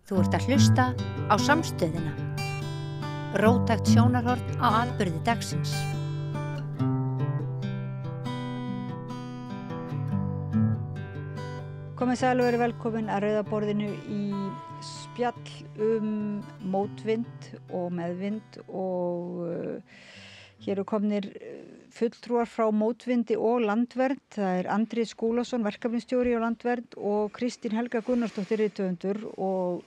Þú ert að hlusta á Samstöðina. Róttækt sjónarhorn á atburði dagsins. Komið sæl og verið velkomin að Rauða borðinu í spjall mótvind og meðvind og hér eru komnir fulltrúar frá mótvindi og landvernd. Það er Andri Skúlason, verkefnisstjóri á landvernd og Kristín Helga Gunnarsdóttir rithöfundur og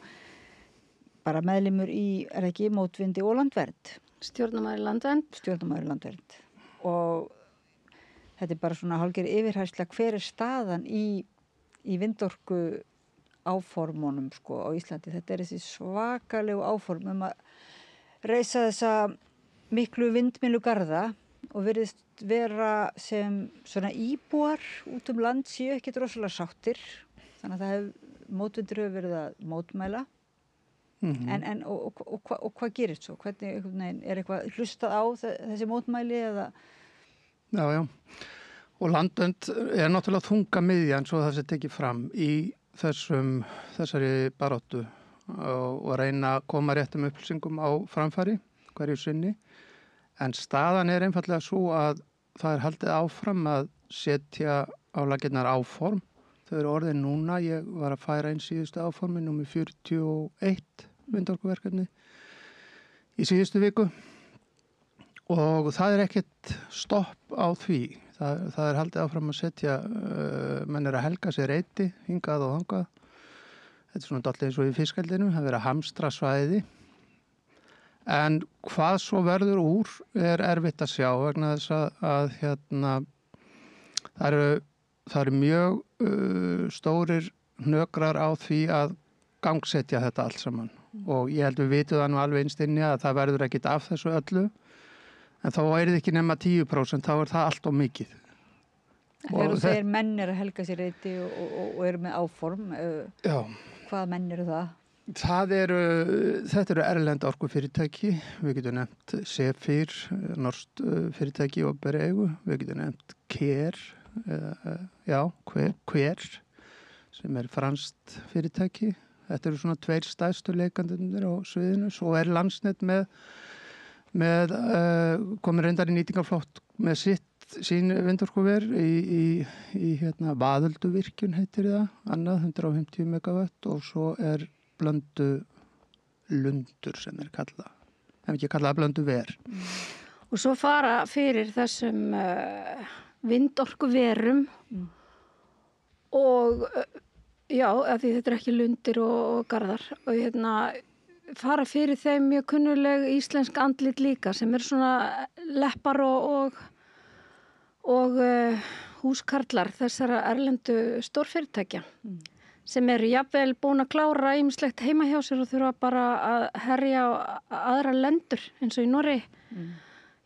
bara meðlimur í, ekki, mótvindi og landvernd. Stjórnarmaður landvernd. Stjórnarmaður landvernd. Og þetta er bara svona hálfgerð yfirhærsla, hver er staðan í vindorku áformunum sko á Íslandi. Þetta er þessi svakalegu áform að reisa þessa miklu vindmyllugarða og virðist vera sem svona íbúar út land séu ekki rosalega sáttir. Þannig að mótvindur hefur verið að mótmæla. En hvað gerist svo? Hvernig er eitthvað hlustað á þessi mótmæli eða? Já. Og landvernd er náttúrulega þunga miðjan svo það sé tekið fram í þessari baráttu og reyna að koma réttum upplýsingum á framfæri hverju sinni. En staðan er einfallega svo að það er haldið áfram að setja á laggirnar áform. Þau eru orðin núna, ég var að færa inn síðustu áformi, númer 41 vindorkuverkefni í síðustu viku og það er ekkert stopp á því. Það er haldið áfram að setja, menn er að helga sér reiti, hingað og þangað. Þetta er svona dálítið eins og í fiskeldinu, það er verið að hamstra svæði. En hvað svo verður úr er erfitt að sjá vegna þess að það eru mjög stórir hnökrar á því að gangsetja þetta allt saman. Og ég held við vitum það nú alveg innst inni að það verður ekkit af þessu öllu. En þá er það ekki nema 10%, þá er það allt of mikið. Þegar þú segir menn er að helga sér reiti og eru með áform, hvaða menn eru það? Þetta eru erlend orkufyrirtæki, við getum nefnt Sefir, norskt fyrirtæki og Beregu, við getum nefnt Kver, sem er franskt fyrirtæki. Þetta eru svona 2 stærstu leikandunir á sviðinu, svo er Landsnet komið reyndar í nýtingarflokk með sín vindorkuver í Vaðölduvirkjun heitir það, annað 150 megawatt og svo er Blöndu lundur sem er kallað. Ef ekki kallað Blöndu ver. Og svo fara fyrir þessum vindorkuverum og af því þetta er ekki lundir og garðar og fara fyrir þeim mjög kunnuleg íslensk andlit líka sem er svona leppar og húskarlar þessara erlendu stórfyrirtækja sem eru jafnvel búin að klára ýmislegt heima hjá sér og þurfa bara að herja á aðra lendur eins og í Noregi.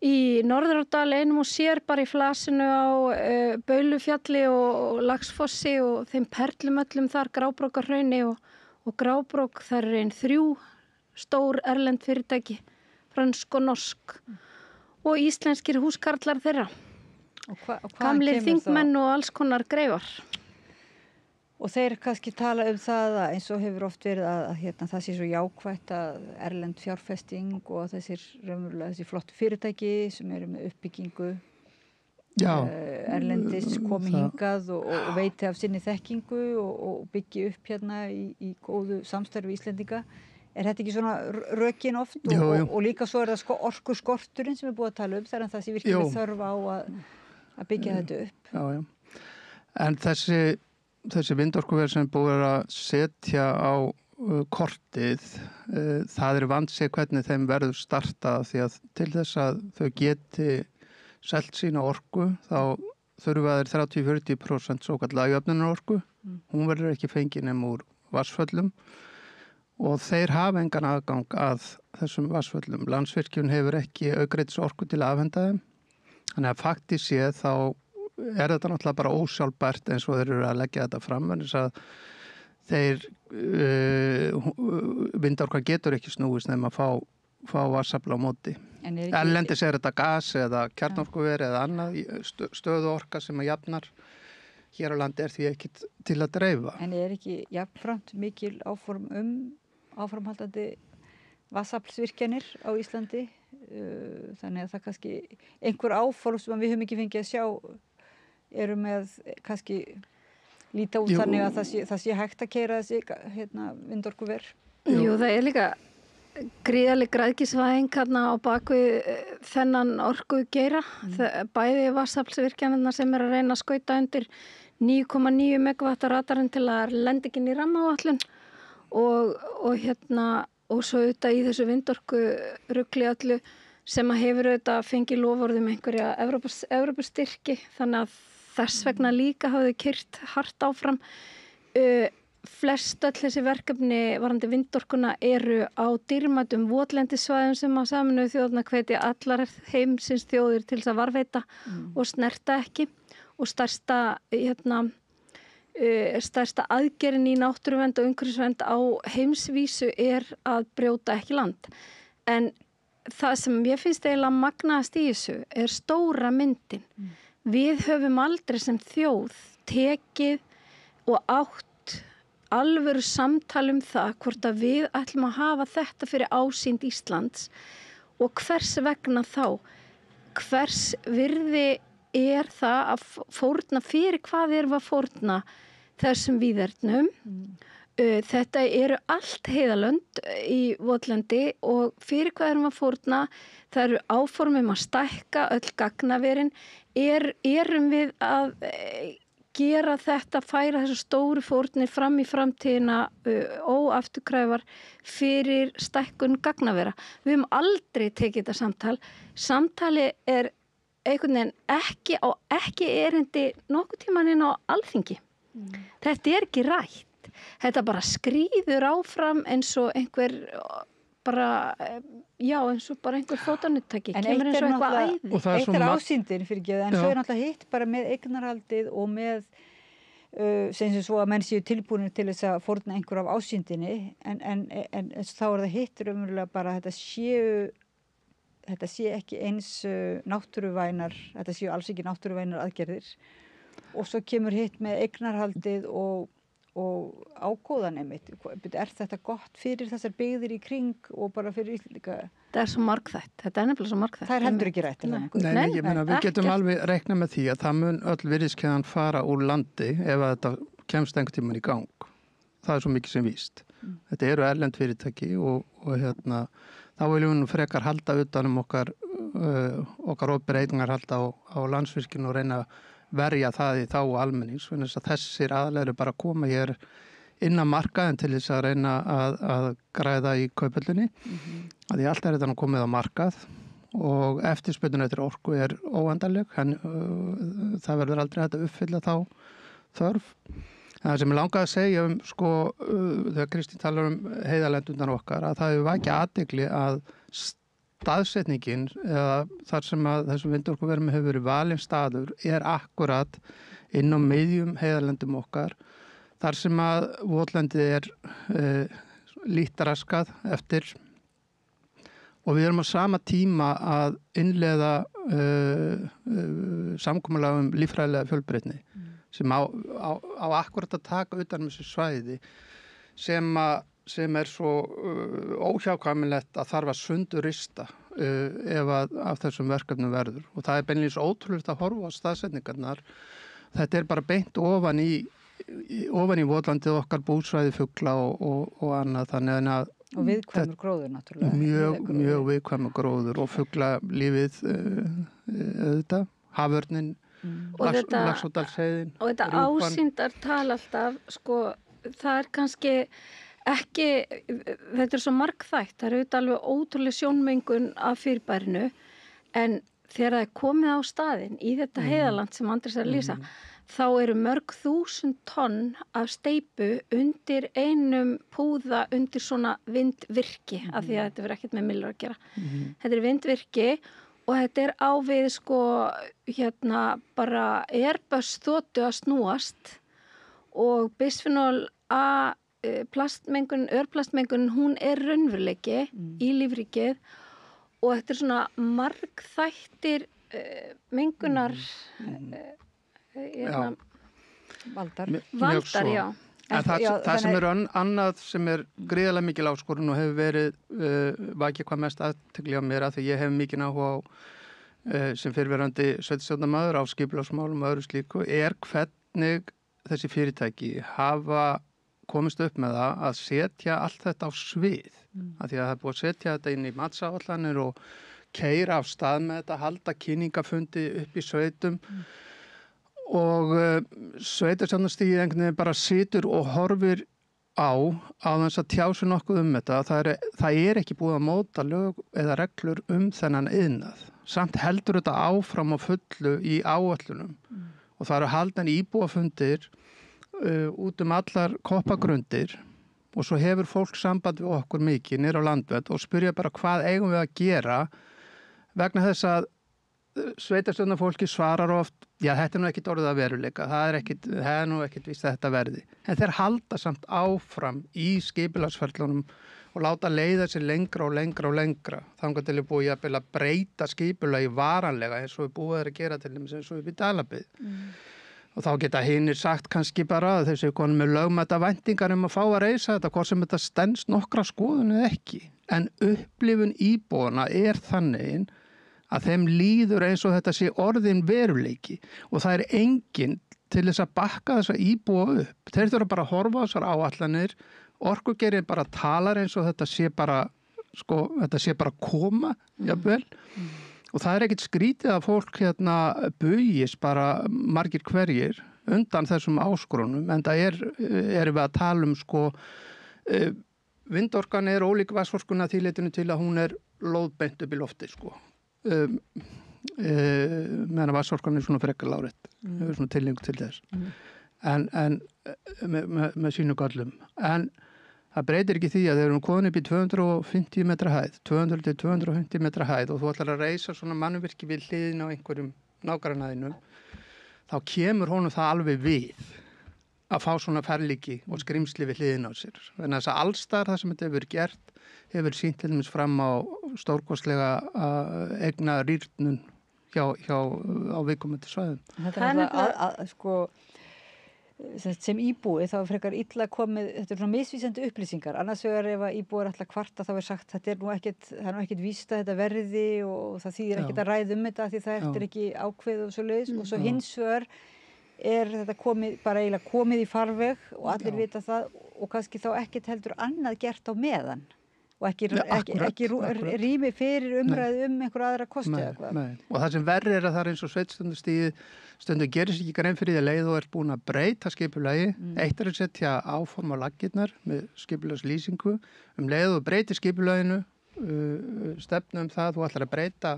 Í Norðurárdal einum og sér bara í flasinu á Baulufjalli og Laxfossi og þeim perlum öllum þar Grábrókarhrauni og Grábrók, þar er 3 stór erlend fyrirtæki, fransk og norsk og íslenskir húskarlar þeirra. Gamlir þingmenn og alls konar greifar. Og þeir kannski tala það eins og hefur oft verið að það sé svo jákvætt að erlend fjárfesting og þessi flott fyrirtæki sem eru með uppbyggingu erlendis komi hingað og veiti af sinni þekkingu og byggi upp í góðu samstarfi Íslendinga. Er þetta ekki svona rökin oft og líka svo er það orkuskorturinn sem búið að tala þegar það sé virkilega þörf á að byggja þetta upp? Já. En þessi vindorkuver sem búið að setja á kortið, það er vandséð hvernig þeim verður startað því að til þess að þau geti selt sína orku þá þurfa þeir 30-40% svokallaða jöfnunarorku. Hún verður ekki fengin úr vatnsföllum og þeir hafa engan aðgang að þessum vatnsföllum. Landsvirkjun hefur ekki aukreitis orku til að afhenda þeim. Þannig að faktist séð þá er þetta náttúrulega bara ósjálfbært eins og þeir eru að leggja þetta fram en þess að þeir vindorka getur ekki snúist nema að fá vatnsafl á móti. Erlendis er þetta gas eða kjarnorkuver eða annað stöðuorka sem að jafnar hér á landi er því ekki til að dreifa. En er ekki jafnframt mikil áform áframhaldandi vatnsaflsvirkjanir á Íslandi, þannig að það kannski einhver áform sem við höfum ekki fengið að sjá eru með kannski líta út þannig að það sé hægt að keyra þessi vindorkuver. Jú, það er líka gríðarleg græðgisvæðing hérna á bakvið þennan orku geira. Bæði vatnsaflsvirkjanirnar sem er að reyna að skauta undir 9,9 megawatt radarinn til að lenda ekki inn í rammaáætlun og svo auðvitað í þessu vindorku rugli öllu sem að hefur auðvitað fengið loforðum einhverja Evrópustyrki, þannig að þess vegna líka hafði keyrt hart áfram. Flest öll þessi verkefni varandi vindorkuna eru á dýrmætum votlendissvæðum sem að Sameinuðu þjóðirnar hvetja allar heimsins þjóðir til þess að varðveita og snerta ekki, og stærsta aðgerðin í náttúruvernd og umhverfisvernd á heimsvísu er að brjóta ekki land. En það sem ég finnst eiginlega magnaðast í þessu er stóra myndin. Við höfum aldrei sem þjóð tekið og átt alvöru samtal það hvort að við ætlum að hafa þetta fyrir ásýnd Íslands og hvers vegna þá. Hvers virði er það að fórna fyrir hvað erum að fórna þessum víðernum. Þetta eru allt heiðalönd í votlendi og fyrir hvað erum að fórna. Það eru áformum að stækka öll gagnaverin. Erum við að gera þetta, færa þessu stóru fórnir fram í framtíðina óafturkræfar fyrir stækkun gagnavera. Við höfum aldrei tekið þetta samtal. Samtali er einhvern veginn ekki erindi nokkuð tímann inn á Alþingi. Þetta er ekki rætt. Þetta bara skríður áfram eins og einhver einhver fótanuttaki. Kemur eins og eitthvað æði. Eitt er ásýndin fyrir geðu, en svo er náttúrulega hitt bara með eignarhaldið og með sem svo að menn séu tilbúinir til þess að fórna einhver af ásýndinni, en þá er það hitt raunverulega bara að þetta sé ekki eins náttúruvænar, þetta séu alls ekki náttúruvænar aðgerðir, og svo kemur hitt með eignarhaldið og ágóðan einmitt. Er þetta gott fyrir þessar byggðir í kring og bara fyrir Íslendinga? Það er svo margþætt. Þetta er nefnilega svo margþætt. Það er heldur ekki rætt. Nei, ég meina við getum alveg reiknað með því að það mun öll virðiskeðjan fara úr landi ef að þetta kemst einhvern tímann í gang. Það er svo mikið sem víst. Þetta eru erlend fyrirtæki og þá viljum við nú frekar halda utanum okkar opinberreitingar halda á Landsvirkjun og reyna að verja það í þá almennings, þannig að þessir aðalegir bara að koma hér inn á markaðin til þess að reyna að græða í kaupöllunni. Að því allt þetta nú komið á markað og eftirspurnin eftir orku er óendanleg, en það verður aldrei hægt að uppfylla þá þörf. Það sem ég langaði að segja þegar Kristín talar heiðalendurnar okkar, að það hefur vakið athygli að staðsetningin eða þar sem að þessum vindorkuverum hefur verið valinn staður er akkurat inn á miðjum heiðalendum okkar, þar sem að votlendið er lítt raskað eftir, og við erum á sama tíma að innleiða samkomulag líffræðilega fjölbreytni sem á akkurat að taka utan þessu svæði sem er svo óhjákvæmilegt að þarf að sundurrista ef af þessum verkefnum verður. Og það er beinlínis ótrúlegt að horfa á staðsetningarnar. Þetta er bara beint ofan í votlandið okkar, búsvæði fugla og annað. Þannig að og viðkvæmur gróður náttúrulega. Mjög viðkvæmur gróður og fuglaalífið auðvitað, haförnin, Laxárdalsheiðin. Og þetta ásýndartal alltaf, það er kannski ekki, þetta er svo margþætt, það er auðvitað alveg ótrúlega sjónmengun af fyrirbærinu, en þegar það er komið á staðinn í þetta heiðaland sem Andrés er að lýsa, þá eru mörg þúsund tonn af steypu undir einum púða undir svona vindvirki, af því að þetta verður ekkert með myllur að gera. Þetta er vindvirki og þetta er á við bara Airbus þotu að snúast, og bisfenol A örplastmengun, hún er raunveruleiki í lífríkið, og þetta er svona margþættir mengunar valdar, já. En það sem er annað sem er gríðarlega mikil áskorun og hefur verið vakið hvað mest athygli á mér að því ég hef mikinn áhuga á sem fyrrverandi sveitarstjórnarmaður á skipulagsmálum og öðru slíku hvernig þessi fyrirtæki hafa komist upp með það að setja allt þetta á svið. Af því að það er búið að setja þetta inn í matsáætlanir og keyra af stað með þetta, halda kynningafundi upp í sveitum og sveitarstjórnarstigið einhvern veginn bara situr og horfir á þess að tjá sig nokkuð þetta. Það er ekki búið að móta lög eða reglur þennan iðnað. Samt heldur þetta áfram á fullu í áætlunum og það eru haldin íbúafundir út allar koppagrundir og svo hefur fólk samband við okkur mikið niður á Landvernd og spyrja bara hvað eigum við að gera vegna þess að sveitarstjórnarfólki svarar oft, já þetta er nú ekkit orðið að veruleika, það er nú ekkit víst að þetta verði. En þeir halda samt áfram í skipulagsferlunum og láta leiða sér lengra og lengra og lengra. Þangað til búið að breyta skipulagi varanlega eins og við búið að gera til dæmis eins og við Dalabyggð. Og þá geta hinir sagt kannski bara að þessi konum með lögmæta væntingar að fá að reisa þetta, hvort sem þetta stenst nokkra skoðun eða ekki. En upplifun íbúana þannig að þeim líður eins og þetta sé orðin veruleiki og það er enginn til þess að bakka þessa íbúa upp. Þeir þurfa bara að horfa á þessar áætlanir, orkugeirinn bara talar eins og þetta sé bara koma, jafnvel. Og það er ekkit skrítið að fólk bugist bara margir hverjir undan þessum áskorunum, en það erum við að tala vindorkan er ólík vatnsorkuna því leytinu til að hún er lóðbeint upp í lofti, meðan vatnsorkan er svona frekar lárétt, hefur svona tilhengu til þess. En með sínu gallum. En það breytir ekki því að þeir eru komin upp í 250 metra hæð, 200 til 250 metra hæð og þú ætlar að reisa svona mannvirki við hliðin á einhverjum nágrannaðinum, þá kemur honum það alveg við að fá svona ferlíki og skrimsli við hliðin á sér. Þannig að þess að allstar það sem þetta hefur gert hefur sýnt til dæmis fram á stórkostlega egna rýrnun á viðkomandi svæðum. Þetta er sem íbúi þá er frekar illa komið, þetta er svona misvísandi upplýsingar, annars vegar ef að íbúar ætla að kvarta þá er sagt þetta er nú ekkit víst að þetta verði og það þýðir ekkit að ræða þetta því það er ekki ákveð og svoleiðis og svo hins vegar er þetta komið í farveg og allir vita það og kannski þá ekkit heldur annað gert á meðan og ekki rými fyrir umræðu einhver aðra kosti eða hvað. Og það sem verri er að það er eins og sveitstundastigið stundum gerir sér ekki grein fyrir því að leið og ert búin að breyta skipulagi. Eitt er að setja áform á laggirnar með skipulagslýsingu. Leið og breyti skipulaginu, stefnu það, þú ætlar að breyta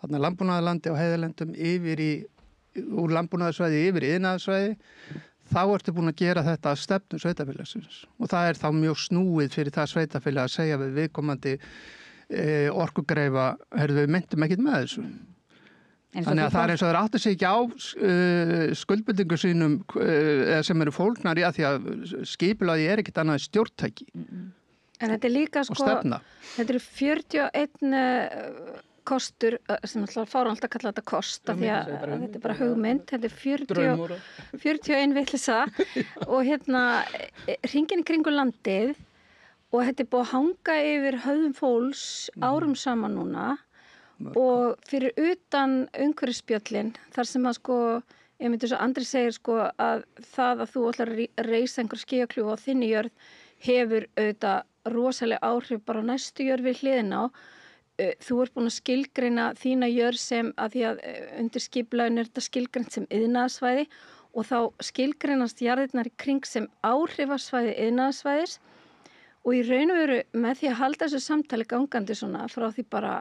landbúnaðarlandi og heiðalendum úr landbúnaðarsvæði yfir í iðnaðarsvæði. Þá ertu búin að gera þetta að stefnu sveitafélagsins og það er þá mjög snúið fyrir það sveitafélag að segja við viðkomandi orkugreifa, við myndum ekkit með þessu. Þannig að það er eins og þeir áttu sig ekki á skuldbindingu sínum sem eru fólknar í að því að skipulagi er ekkit annað stjórntæki. En þetta er líka stefna. Þetta eru 41 kostur, sem alltaf fárum alltaf að kalla þetta kost af því að þetta er bara hugmynd, þetta er 41 vitleysa og hringinn í kringu landið og þetta er búið að hanga yfir höfðum fólks árum saman núna og fyrir utan umhverfisspjöllin þar sem að ég myndi svo Andri segir að það að þú ætlar að reisa einhver skígakljúfa á þinni jörð hefur auðvitað rosalega áhrif bara næstu jörð við hliðina á. Þú ert búin að skilgreina þína jörð sem að því að undir skipulaginu er þetta skilgreint sem iðnaðarsvæði og þá skilgreinast jarðirnar í kring sem áhrifasvæði iðnaðarsvæðis og í raun og veru með því að halda þessu samtali gangandi svona frá því bara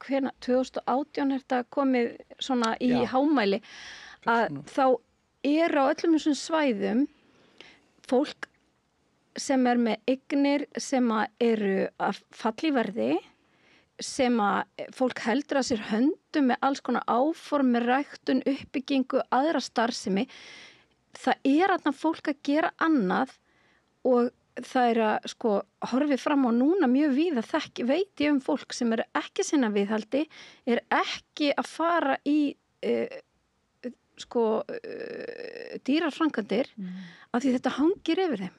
2018 er þetta komið svona í hámæli að þá er á öllum þessum svæðum fólk sem er með eignir sem eru að falla í verði sem að fólk heldur að sér höndum með alls konar áform með ræktun, uppbyggingu, aðra starfsemi. Það er þarna fólk að gera annað og það er að horfið fram á núna mjög víða veit ég fólk sem er ekki sinna viðhaldi, er ekki að fara í sko dýrar framkvæmdir af því þetta hangir yfir þeim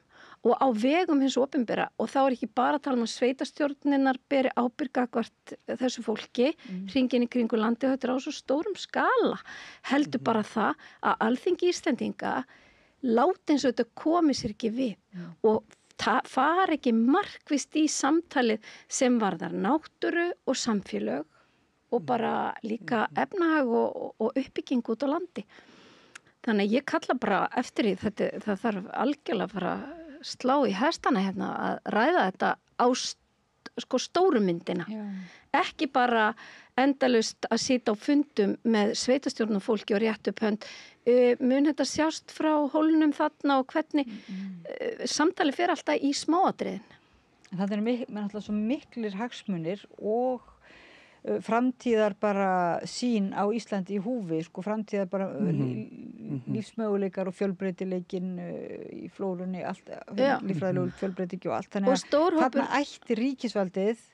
og á vegum hins opinbera og þá ekki bara að tala að sveitastjórninar beri ábyrgakvart þessu fólki hringinn í kringu landi og þetta á svo stórum skala heldur bara það að Alþingi Íslendinga láti eins og þetta komi sér ekki við og fari ekki markvisst í samtalið sem varðar náttúru og samfélög og bara líka efnahag og uppbygging út á landi. Þannig að ég kalla bara eftir því það þarf algjörlega að fara slá í hestana hérna að ræða þetta á sko stóru myndina. Já. Ekki bara endalaust að sitja á fundum með sveitastjórnum fólki og rétt upp hönd. Mun þetta sjást frá hólnum þarna og hvernig samtali fer alltaf í smáatriðin. Það alltaf svo miklir hagsmunir og framtíðar bara sín á Íslandi í húfi, sko framtíðar bara lífsmöguleikar og fjölbreytileikin í flórunni, allt, líffræðilegur fjölbreytiki og allt. Þannig að þarna ætti ríkisvaldið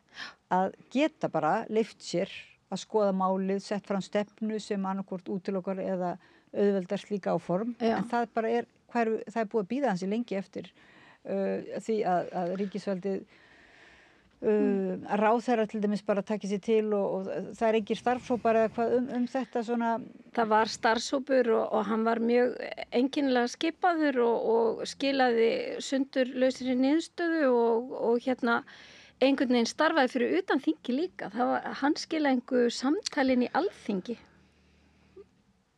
að geta bara leyft sér að skoða málið, sett fram stefnu sem annarkvort útilokar eða auðveldar slíka áform. En það bara það búið að bíða hansi lengi eftir því að ríkisvaldið ráðherra til dæmis bara takið sér til og það engir starfshópar eða hvað þetta svona. Það var starfshópur og hann var mjög einkennilega skipaður og skilaði sundurlausri niðurstöðu og hérna einhvern veginn starfaði fyrir utan þingi líka. Hann skilaði einhver samtalin í Alþingi.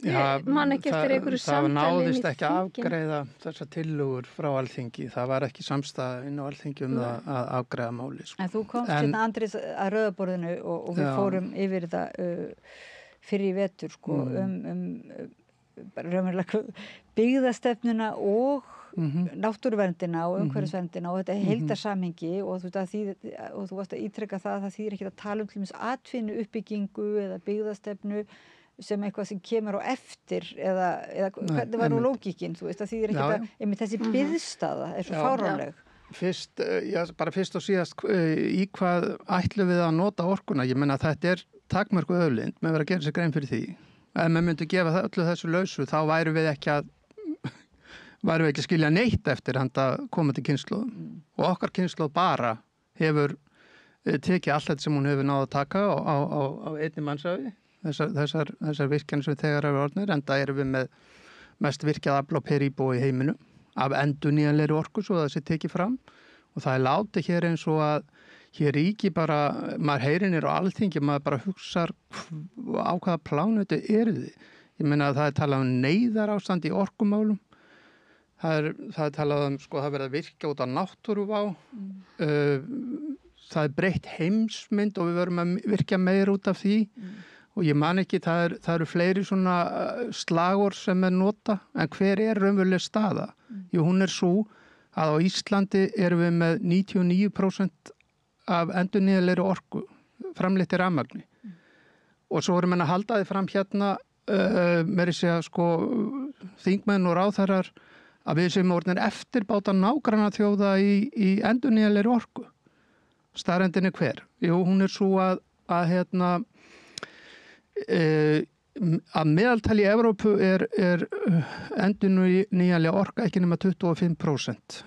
Já, það náðist ekki að afgreiða þessar tillögur frá Alþingi. Það var ekki samstaða inn á Alþingi að afgreiða máli. Sko. En þú komst hérna Andrés að rauðaborðinu og við fórum yfir þetta fyrir í vetur sko, raunverulega byggðastefnuna og náttúruverndina og umhverfisverndina og þetta heildarsamhengi og þú varst að ítreka það þýðir ekki að tala til dæmis atvinnu uppbyggingu eða byggðastefnu sem eitthvað sem kemur á eftir eða hvernig var nú lógíkin, þú veist, það þýðir ekki að þessi biðstaða svo fáránleg. Bara fyrst og síðast í hvað ætlum við að nota orkuna, ég meina þetta takmörku auðlind, með verið að gera sér grein fyrir því. Ef maður myndi gefa öllu þessu lausu, þá værum við ekki að skilja neitt eftir handa komandi kynslóðum. Og okkar kynslóð bara hefur tekið allt þetta sem hún hefur náð að taka á einni mannshafi. Þessar virkjanir sem þegar eru orðnir, enda erum við með mest virkjað afl á per íbúa í heiminum af endurnýjanlegri orku svo það sé tekið fram og það látið hér eins og að hér ríki bara, maður heyrinir á Alþingi, maður bara hugsar á hvaða plánu þetta þið. Ég meina að það talað neyðarástand í orkumálum, það talað sko það verið að virka út á náttúruvá, það breytt heimsmynd og við verum að virka meir út af því. Og ég man ekki, það eru fleiri svona slagorð sem nota, en hver raunveruleg staða? Jú, hún svo að á Íslandi erum við með 99% af endurnýjanlegri orku, framleitt í rafmagni. Og svo erum við að halda þið fram hérna, með að segja sko, þingmenn og ráðherrar, að við sem orðin eftirbáta nágranna þjóða í endurnýjanlegri orku. Staðreyndin hver? Jú, hún svo að hérna, að meðaltali í Evrópu endurnýjanleg orka ekki nema 25%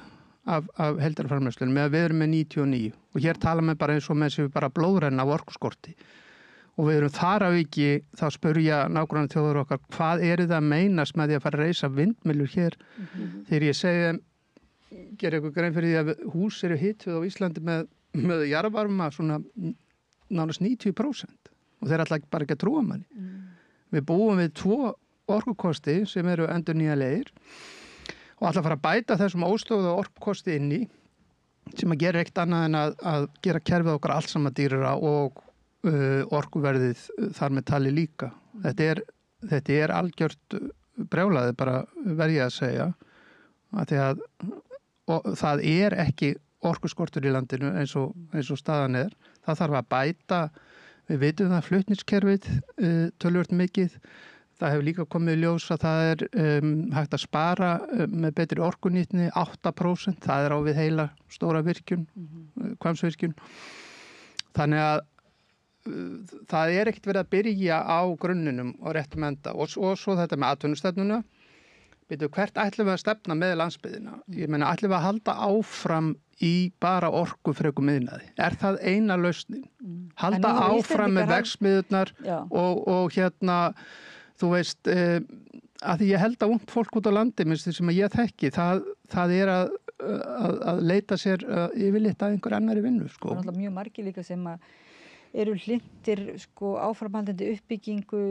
af heildarframleiðslunni með að við erum með 99 og hér tala við bara eins og með sem við bara blóðrenna af orkuskorti og við erum þar af ekki þá spurja nágrannar þjóður okkar hvað það að meinast með því að fara að reisa vindmyllur hér þegar ég segi gera ykkur grein fyrir því að hús eru hituð á Íslandi með jarðvarma svona nánast 90% og þeir ætla bara ekki að trúa manni. Við búum við 2 orkukosti sem eru endurnýjanlegir og ætla að fara að bæta þessum óstöðugu orkukosti inn í sem að gera eitt annað en að gera kerfið okkar allt saman dýrara og orkuverðið þar með tali líka. Þetta algjört brjálaði bara verð ég að segja að því að það ekki orkuskortur í landinu eins og staðan Það þarf að bæta. Við veitum það flutningskerfið töluvert mikið. Það hefur líka komið í ljós að það hægt að spara með betri orkunýtni 8%. Það á við heila stóra virkjun, Hvammsvirkjun. Þannig að það ekkert verið að byrja á grunninum og réttum enda og svo þetta með atvinnustefnuna. Hvert ætlum við að stefna með landsbyggðina? Ég meina, ætlum við að halda áfram í bara orkufrekum iðnaði? Það eina lausnin? Halda áfram með verksmiðjurnar og þú veist, að því ég held að ungt fólk út á landi, minnst því sem ég þekki, það að leita sér yfirleitt að einhver annari vinnu, sko. Það er alltaf mjög margir líka sem eru hlynntir, sko, áframhaldandi uppbyggingu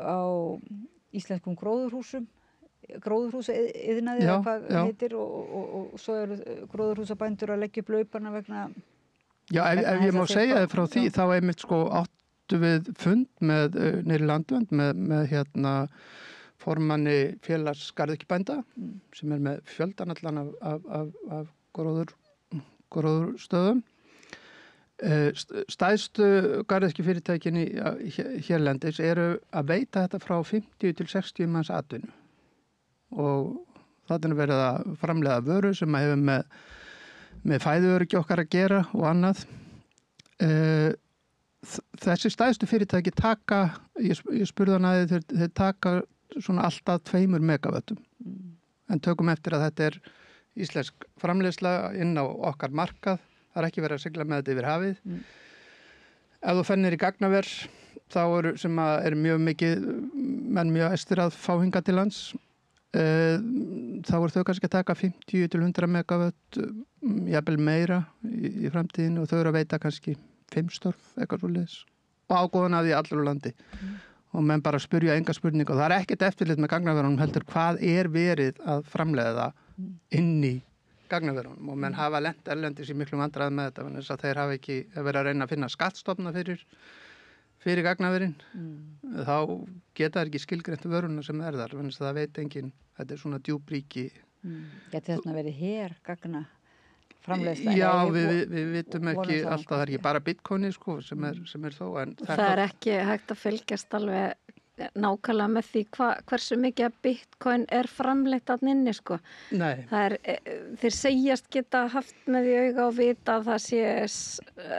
á íslenskum gróðurhúsaiðnaði eða hvað heitir og svo eru gróðurhúsabændur að leggja upp laupana vegna ef ég má segja þið frá því þá einmitt sko áttu við fund með niðri landvernd með formanni félags garðyrkjubænda sem með fjöldan allan af gróðurstöðum. Stærstu garðyrkjufyrirtækin hérlendis eru að veita þetta frá 50 til 60 manns atvinnu. Og það verið að framleiða vöru sem hefur með fæðuöryggi okkar að gera og annað. Þessi stærstu fyrirtæki taka, ég spurði hann að þeir taka svona alltaf 2 megavöttum. En tökum eftir að þetta íslensk framleiðsla inn á okkar markað. Það ekki verið að sigla með þetta yfir hafið. Ef þú fennir í gagnaver, þá sem mjög mikið, menn mjög æstir að fá hingað til lands. Þá þau kannski að taka 50 til 100 megavött, jafnvel meira í framtíðinu og þau að veita kannski 5 störf, eitthvað svoleiðis. Og ágóðan af því allur á landi. Og menn bara spyrja enga spurning og það ekkert eftirlit með gagnaverunum heldur hvað verið að framleiða inn í gagnaverunum og menn hafa lent erlendis í miklu vandræðum með þetta þannig að þeir hafa ekki verið að reyna að finna skattstofna fyrir gagnaverin. Þá geta það ekki skilgreint vöruna sem þar þannig að það veit enginn, þetta svona djúpríki. Geti þarna verið gagna framleiðsla? Já, við vitum ekki alltaf, það ekki bara bitcoini sko, sem þó. En það ekki hægt að fylgjast alveg nákvæmlega með því hversu mikið bitcoin framleitt að nynni sko. Nei. Þeir segjast geta haft með því auga og vita að það sé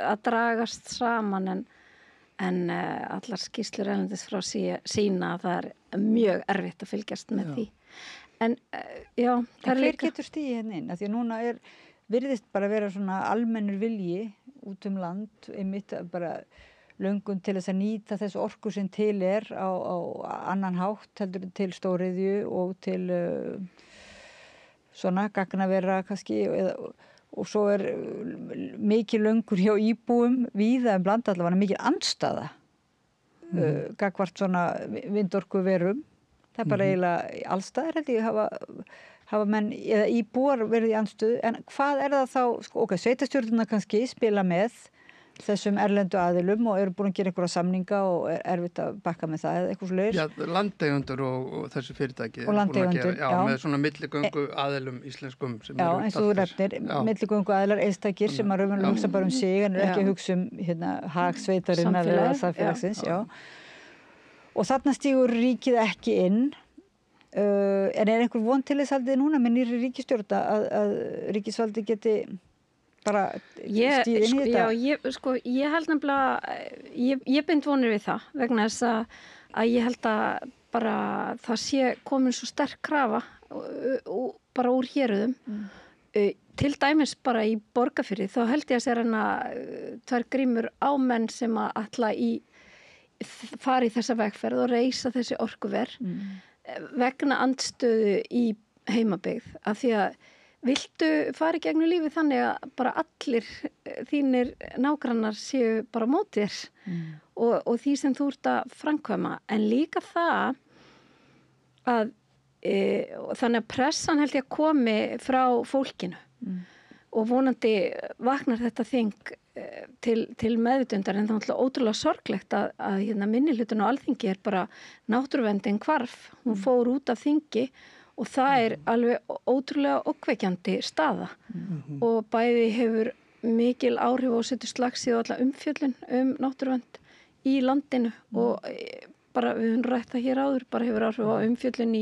að dragast saman en allar skýrslur erlendis frá sína að það mjög erfitt að fylgjast með því. En já, það hver getur stigið hérna inn? Því að núna virðist bara vera svona almennur vilji út land, einmitt bara löngun til þess að nýta þessu orku sem til á annan hátt heldur til stóriðju og til svona gagnavera kannski og svo mikið löngur hjá íbúum víða blanda allavega mikið andstaða gagvart svona vindorkuverum. Það bara eiginlega allstaðar held ég hafa menn eða íbúar verið í andstöðu en hvað það þá, sko, sveitarstjórnirnar kannski spila með þessum erlendu aðilum og eru búin að gera einhverja samninga og erfitt að bakka með það eða eitthvað svoleiðis. Já, landeigendur og þessi fyrirtæki. Og landeigendur, já. Með svona milligöngu aðilum íslenskum sem já, eins og þú nefnir, milligöngu aðilar einstakir sem raunverulega hugsa bara sig en ekki að hugsa hag sveitarinnar eða samfélagsins, já. Og þarna stígur ríkið ekki inn en einhver von til þess haldið núna með nýrri ríkisstjórn að ríkisvaldi geti bara stíð inn í þetta? Ég held nefnilega, ég bind vonir við það vegna þess að ég held að bara það sé komin svo sterk krafa bara úr héruðum. Til dæmis bara í Borgarfirði þá held ég að sér tvær grímur ámenn sem að ætla fara í þessa vegferð og reisa þessi orkuver vegna andstöðu í heimabyggð af því að viltu fara í gegnum lífið þannig að bara allir þínir nágrannar séu bara mótir og því sem þú ert að framkvæma en líka það að þannig að pressan held ég að komi frá fólkinu og vonandi vaknar þetta þing til meðvitundar en það er náttúrulega ótrúlega sorglegt að minnihlutinn á Alþingi bara náttúruverndin hvarf, hún fór út af þingi og það alveg ótrúlega ókveikjandi staða og bæði hefur mikil áhrif og setur slagsíð og alla umfjöllun náttúruvernd í landinu og bara við höfum rætt það hér áður, bara hefur áhrif á umfjöllun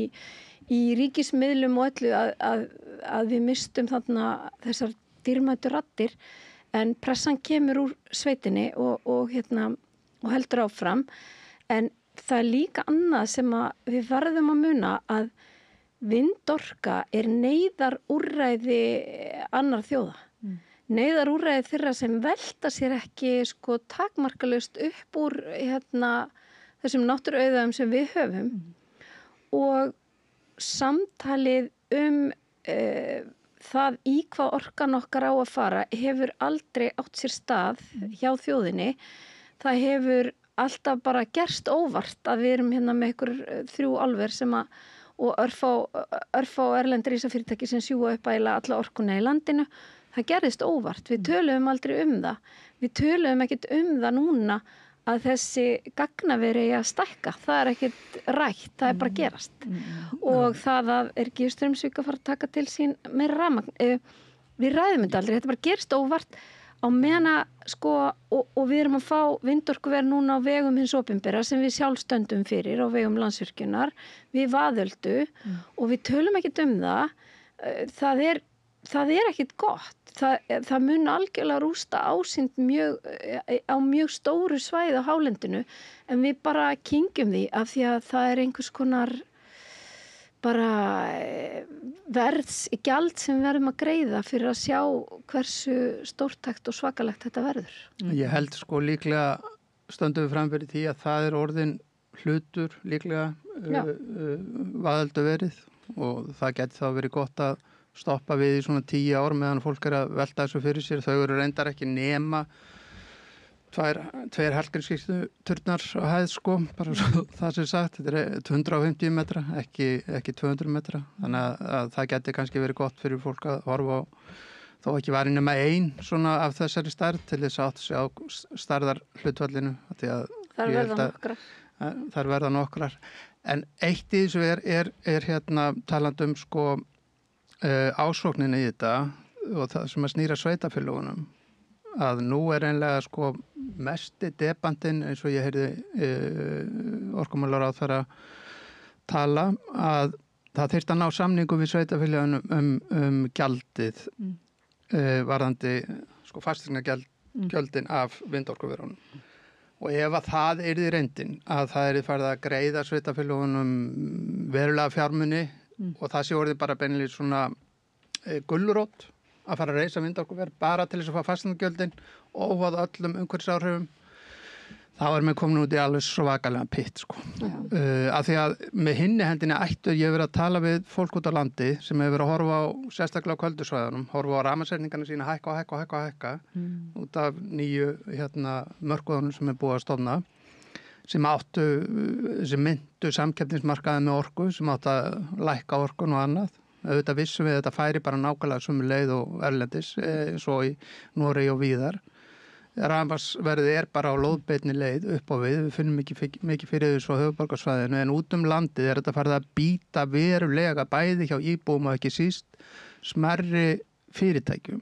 í ríkismiðlum og öllu að við mistum þarna þessar dýrmætu raddir en pressan kemur úr sveitinni og og heldur áfram. En það er líka annað sem að við verðum að muna að vindorka neyðarúrræði annar þjóða. Neyðarúrræði þeirra sem velta sér ekki sko takmarkalaust upp úr þessum náttúruauðæfum sem við höfum og samtalið það í hvað orkan okkar á að fara hefur aldrei átt sér stað hjá þjóðinni. Það hefur alltaf bara gerst óvart að við erum með ykkur 3 álver sem að og örfá erlendir ísafyrirtæki sem sjúga upp ægilega alla orkuna í landinu. Það gerðist óvart. Við töluðum aldrei það. Við töluðum ekkert það núna að þessi gagnaveri að stækka. Það er ekkert rætt. Það er bara gerast. Og það að ekki Straumsvík að fara að taka til sín meira rafmagn. Við ræðum þetta aldrei. Þetta bara gerist óvart á meðan sko og við erum að fá vindorkuver núna á vegum hins opinbera sem við sjálf stöndum fyrir á vegum Landsvirkjunar. Við Vaðöldu og við tölum ekkert það. Það er ekkert gott. Það mun algjörlega rústa ásýnd á mjög stóru svæði á hálendinu en við bara kyngjum því af því að það er einhvers konar bara gjald sem við verðum að greiða fyrir að sjá hversu stórtækt og svakalegt þetta verður. Ég held sko líklega stöndum við fram fyrir því að það er orðin hlutur líklega Vaðöldu verið og það geti þá verið gott að stoppa við í svona 10 ár meðan fólk er að velta þessu fyrir sér. Þau eru reyndar ekki nema 2 Hallgrímskirkjuturnar á hæð sko, bara svo það sem sagt, þetta er 250 metra, ekki 200 metra, þannig að það geti kannski verið gott fyrir fólk að horfa á, þó ekki væri nema 1 svona af þessari stærð til þess að sjá stærðar hlutvallinu, því að þar verða nokkrar. Þar verða nokkrar, en eitt í þessu er talandi sko ásókninni í þetta og það sem að snýra sveitafélagunum að nú er einlega sko mesti debantinn eins og ég heyrði orkumálaráðherra tala að það þyrfti að ná samningu við sveitafélagunum gjaldið varðandi sko fasteignagjöldin af vindorkuverunum og ef að það yrði reyndin að það yrði farið að greiða sveitafélagunum verulega fjármuni og það sé orðið bara beinlega svona gulrót að fara að reisa vindorkuver bara til þess að fá fasteignagjöldin og að öllum umhverfisáhrifum þá er mér komin út í alveg svakalega pitt sko. Af því að með hinni hendinni ættu ég verið að tala við fólk út á landi sem hefur verið að horfa á sérstaklega á köldusvæðunum, horfa á rafmagnsreikningana sína hækka út af nýju mörkuðunum sem er búið að stofna sem myndu samkeppnismarkaði með orku sem áttu að lækka orkun og annað. Auðvitað vissum við að þetta færi bara nákvæmlega sömu leið og erlendis eins og í Noregi og víðar. Rafmagnsverðið bara á lóðbeinni leið upp á við finnum mikið fyrir þessu á höfuðborgarsvæðinu en út landið þetta farið að býta verulega bæði hjá íbúum og ekki síst smerri fyrirtækjum.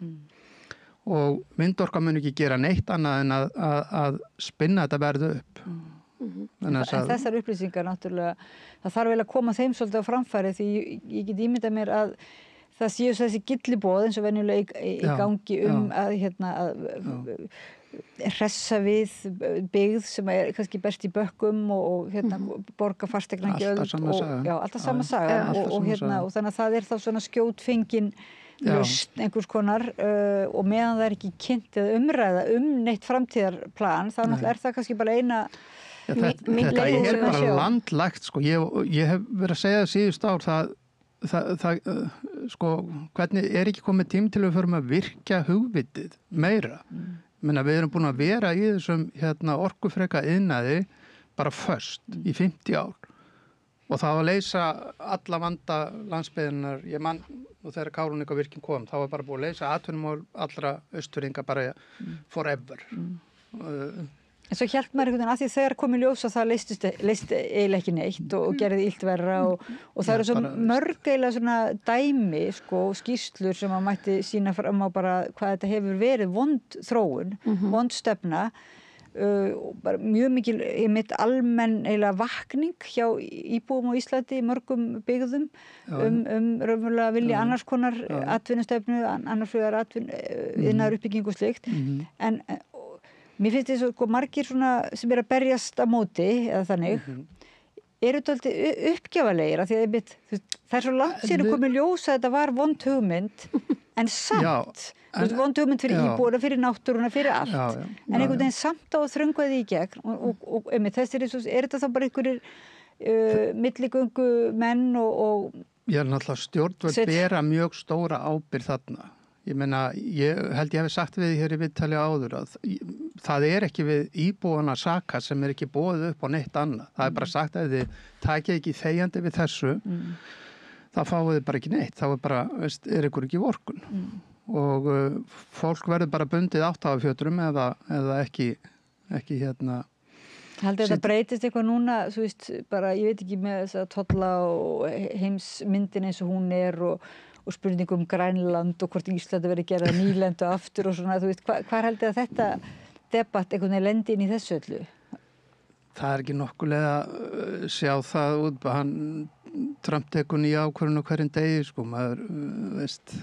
Og vindorka mun ekki gera neitt annað en að spinna þetta verð upp. En þessar upplýsingar náttúrulega, það þarf vel að koma þeim svolítið á framfæri því ég get ímyndað mér að það séu þessi gylliboð eins og venjulega í gangi að hressa við byggð sem er kannski best í bökkum og borga fasteignagjöld alltaf sama saga og þannig að það er þá svona skjótfengin lausn einhvers konar og meðan það er ekki kynnt eða umræða neitt framtíðarplan þá náttúrulega er það kannski bara eina Þetta er bara landlægt sko. Ég hef verið að segja það síðust ár það sko, hvernig er ekki komið tím til að við förum að virkja hugvitið meira. Við erum búin að vera í þessum orkufreka iðnaði bara föst í 50 ár og það var að leysa alla vanda landsbyggðarinnar. Ég man og þegar Kárahnjúkavirkjun kom þá var bara búin að leysa atvinnumál allra Austfirðinga bara forever. En svo hélt maður einhvern veginn að því þegar komið ljós að það leist eiginlega ekki neitt og gerði illt verra og það eru svo mörg eiginlega svona dæmi sko, skýrslur sem að mætti sína fram á bara hvað þetta hefur verið vond þróun, vond stefna og bara mjög mikil almenn eiginlega vakning hjá íbúum á Íslandi í mörgum byggðum raunverulega vilja annars konar atvinnustefnu, annars vegar iðnaðaruppbygging og slíkt mér finnst þess að margir svona sem að berjast á móti eða þannig eru þetta uppgjafalegir af því að það svo langt síðan komið ljós að þetta var vond hugmynd en samt, vond hugmynd fyrir íbúana, fyrir náttúruna, fyrir allt en einhvern veginn samt á að þröngva því í gegn og þessir er þetta þá bara einhverjir milligöngu menn og ég náttúrulega stjórnvöld bera mjög stóra ábyrgð þarna. Ég meina, ég held ég hef sagt við hér í viðtali áður að það er ekki við íbúana saka sem er ekki boðið upp á neitt annað. Það er bara sagt að þið takið ekki þegjandi við þessu, það fáið þið bara ekki neitt. Þá er bara, er ykkur ekki vorkun. Og fólk verður bara bundið áttafjötrum eða ekki hérna. Haldi þetta breytist eitthvað núna, þú veist, bara, ég veit ekki með þess að tolla og heimsmyndin eins og hún er og spurningum Grænland og hvort Íslandi verið gerað nýlendu aftur og svona, þú veist, hvað heldur að þetta debatt einhvern veginn lendi inn í þessu öllu? Það er ekki nokkulega sjá það út, Trump tekur nýja ákvörðun á hverjum degi, sko, maður, veist,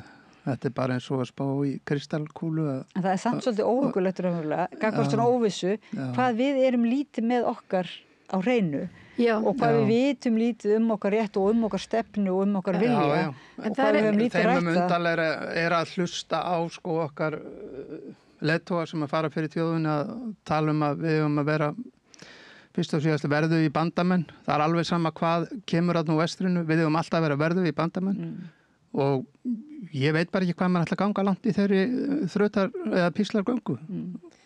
þetta er bara eins og að spá í kristalkúlu. En það er samt svolítið óhugulegt raunverulega, gagnvart svona óvissu, hvað við erum lítið með okkar á hreinu. Og hvað við vitum lítið okkar rétt og okkar stefnu og okkar vilja og hvað við höfum lítið rætt það. Undarlega er að hlusta á sko okkar leiðtogar sem að fara fyrir þjóðuna að tala að við höfum að vera fyrst og síðast verðu í bandamenn. Það er alveg sama hvað kemur að nú vestrinu, við höfum alltaf verið að verðu í bandamenn og ég veit bara ekki hvað maður ætla að ganga langt í þeirri þrautar eða píslargöngu.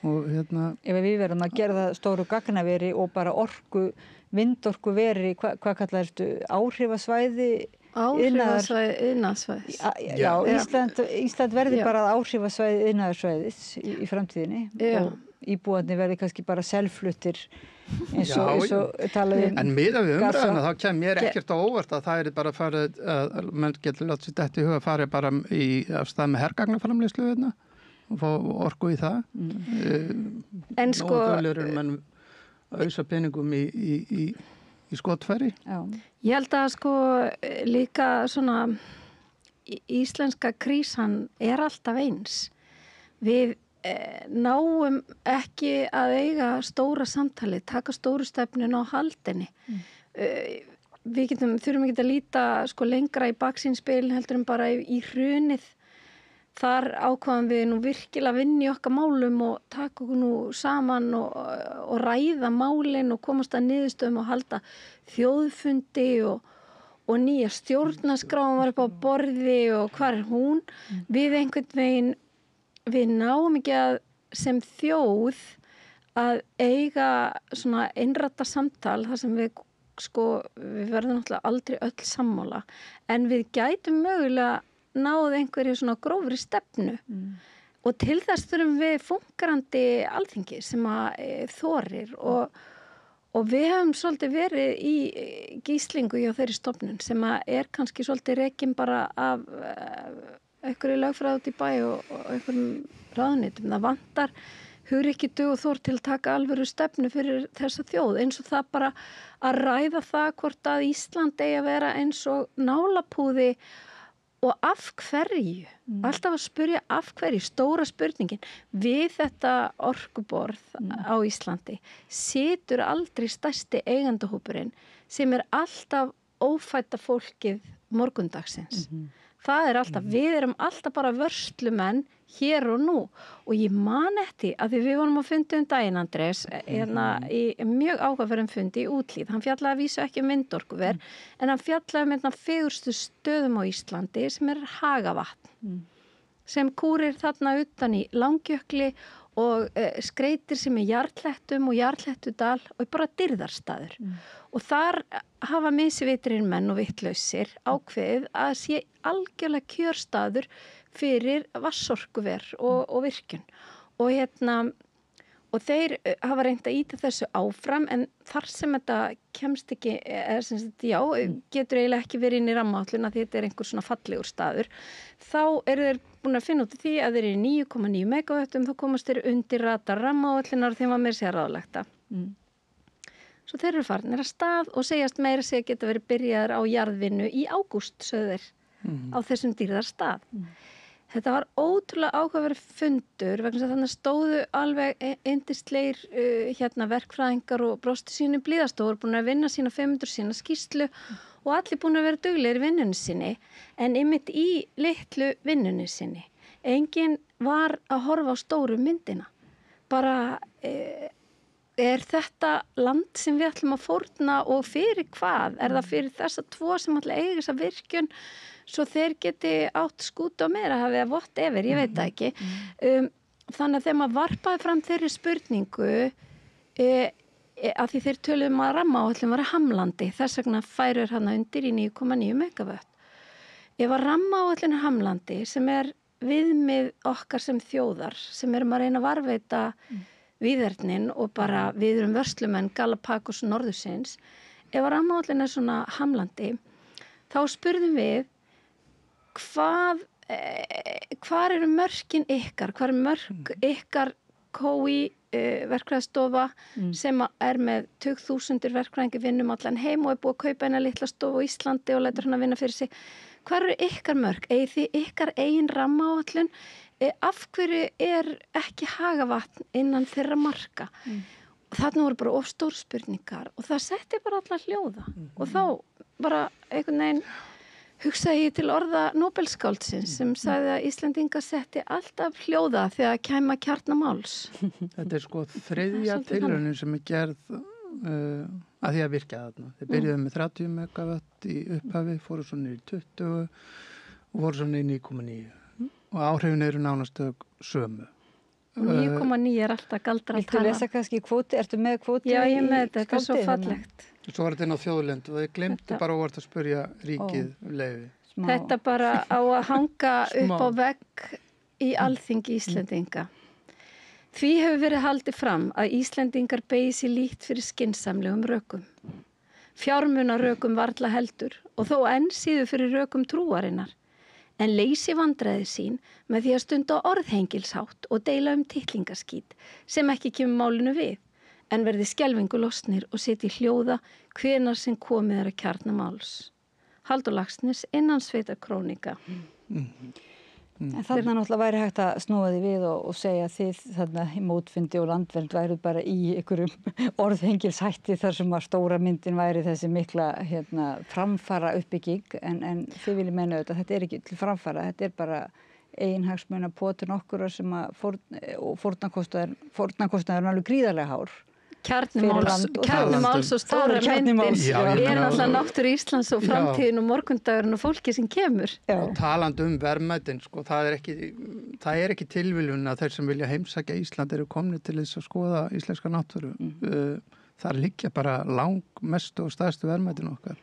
Og hérna ef við verðum að gera það stóru gagnaveri og bara vindorku veri, hvað kallar þetta, áhrifasvæði? Iðnaðarsvæðis. Já, Ísland verði bara áhrifasvæði iðnaðarsvæðis í framtíðinni og íbúarnir verði kannski bara selfluttir eins og talaði en miðað við umræðuna þá kem mér ekkert á óvart að það er bara farið að menn getur látið sér þetta í huga að fara bara af stað með hergagnaframleiðslu og fá orku í það en sko menn auðsa peningum í skotfæri. Ég held að sko líka svona íslenska krísan er alltaf eins. Við náum ekki að eiga stóra samtali, taka stóru stefnun á haldinni. Við þurfum ekki að líta sko lengra í baksýnspegilinn heldur bara í hrunið. Þar ákvaðum við nú virkilega vinna í okkar málum og taka okkur nú saman og ræða málin og komast að niðurstöðum og halda þjóðfundi og nýja stjórnarskráin var upp á borði og hvar er hún? Við einhvern veginn, við náum ekki að sem þjóð að eiga svona einrætta samtal þar sem við verðum náttúrulega aldrei öll sammála en við gætum mögulega náðu einhverju svona grófri stefnu og til þess þurfum við fungerandi alþingi sem að þorir og við höfum svolítið verið í gíslingu hjá þeirri stofnun sem að er kannski svolítið rekin bara af einhverju lögfræði út í bæ og einhverjum ráðunitum. Það vantar hugrekki dug og þor til að taka alvöru stefnu fyrir þessa þjóð eins og það bara að ræða það hvort að Ísland eigi að vera eins og nálapúði og af hverju? Alltaf að spyrja af hverju, stóra spurningin. Við þetta orkuborð á Íslandi situr aldrei stærsti eigandahópurinn sem er alltaf ófædda fólkið morgundagsins. Það er alltaf, við erum alltaf bara vörslumenn hér og nú og ég man eftir að við vorum að fundi daginn Andrés í mjög áhugaverðum fundi í Úthlíð. Hann fjallaði að vísu ekki vindorkuver en hann fjallaði fegurstu stöðum á Íslandi sem er Hagavatn sem kúrir þarna utan í Langjökli og skreitir sem er Jarðklettum og Jarðklettudal og bara dýrðarstaður. Og þar hafa misvitrir menn og vittlausir ákveðið að sé algjörlega kjörstaður fyrir vatnsorkuver og virkjun. Og þeir hafa reynt að ýta þessu áfram en þar sem þetta kemst ekki, getur eiginlega ekki verið inn í rammaáætlun að þetta er einhver svona fallegur staður, þá eru þeir búin að finna út af því að þeir eru 9,9 megavöttum, þá komast þeir undir radar rammaáætlunar þeim var meira sér ráðlagta. Svo þeir eru farnir að stað og segjast meira sér geta verið byrjaðar á jarðvinnu í ágúst, sögðu þeir, á þessum dýrðarstað. Þetta var ótrúlega áhugaverð fundur vegna þess að þannig stóðu alveg yndislegir verkfræðingar og brostu sínu blíðastóður, búin að vinna sína 500 sína skýrslu og allir búin að vera duglegir í vinnunni sinni, en einmitt í litlu vinnunni sinni. Enginn var að horfa á stóru myndina. Bara er þetta land sem við ætlum að fórna og fyrir hvað? Er það fyrir þessa tvo sem ætla að eiga þessa virkjun svo þeir geti átt skút og meira hafið að whatever, ég veit það ekki. Þannig að þegar maður varpaði fram þeirri spurningu að því þeir töluðum að rammaáætlun var hamlandi, þess vegna færur hana undir í 9,9 megavött. Ef að rammaáætlun er hamlandi sem er viðmið okkar sem þjóðar, sem erum að reyna að varveita víðernin og bara við erum vörslumenn Galapagos norðursins, ef að rammaáætlun er svona hamlandi, þá spurðum við hvar eru mörkin ykkar, hvar er mörk ykkar KÍ verkfræðstofa sem er með 20.000 verkfræðingi vinnum allan heim og er búið að kaupa eina litla stofu á Íslandi og lætur hann að vinna fyrir sig. Hvar eru ykkar mörk? Eigið þið ykkar eigin rammaáætlun? Af hverju er ekki hagavatn innan þeirra marka? Þarna voru bara of stór spurningar og það setti bara alla hljóða og þá bara einhvern veginn hugsaði ég til orða Nóbelskáldsins sem sagði að Íslendingar setti alltaf hljóða þegar kæma kjarnamáls. Þetta er sko þriðja tilraunin sem er gerð að því að virka þarna. Þeir byrjuðu með 30 megavatt í upphafi, fóru svo niður í 20 og voru svo niður í 9,9 og áhrifin eru nánast sömu. 9,9 er alltaf galdra að tala. Viltu lesa kannski kvóti? Ertu með kvóti? Já, ég með þetta er svo fallegt. Svo var þetta inn á þjóðlend og þeir glemdi bara óvart að spyrja ríkið leyfi. Þetta bara á að hanga upp á vegg í alþingi Íslendinga. Því hefur verið haldið fram að Íslendingar beigi sér lítt fyrir skynsamlegum rökum. Fjármunarökum varla heldur og þó enn síður fyrir rökum trúarinnar. En leysi vandræði sín með því að stunda orðhengilshátt og deila titlingaskít sem ekki kemur málinu við, en verði skelfingu losnir og setji hljóða hvenar sem komið er að kjarna máls. Halldór Laxness, Innan sveita krónika. En þarna náttúrulega væri hægt að snúa því við og segja að þið þarna í mótfundi og landvernd væru bara í einhverjum orðhengilshætti þar sem að stóra myndin væri þessi mikla framfara uppbygging en þið viljið meina auðvitað, þetta er ekki til framfara, þetta er bara eiginhagsmuna potin okkur sem að fórnarkostnaður er alveg gríðarlega hár. Kjarnimáls og stóra myndin er náttúrulega náttúru Íslands og framtíðin og morgundagurinn og fólki sem kemur. Og talandi verðmætin, sko, það er ekki tilviljun að þeir sem vilja heimsækja Ísland eru komni til þess að skoða íslenska náttúru. Það liggja bara langmestu og stærstu verðmætin okkar.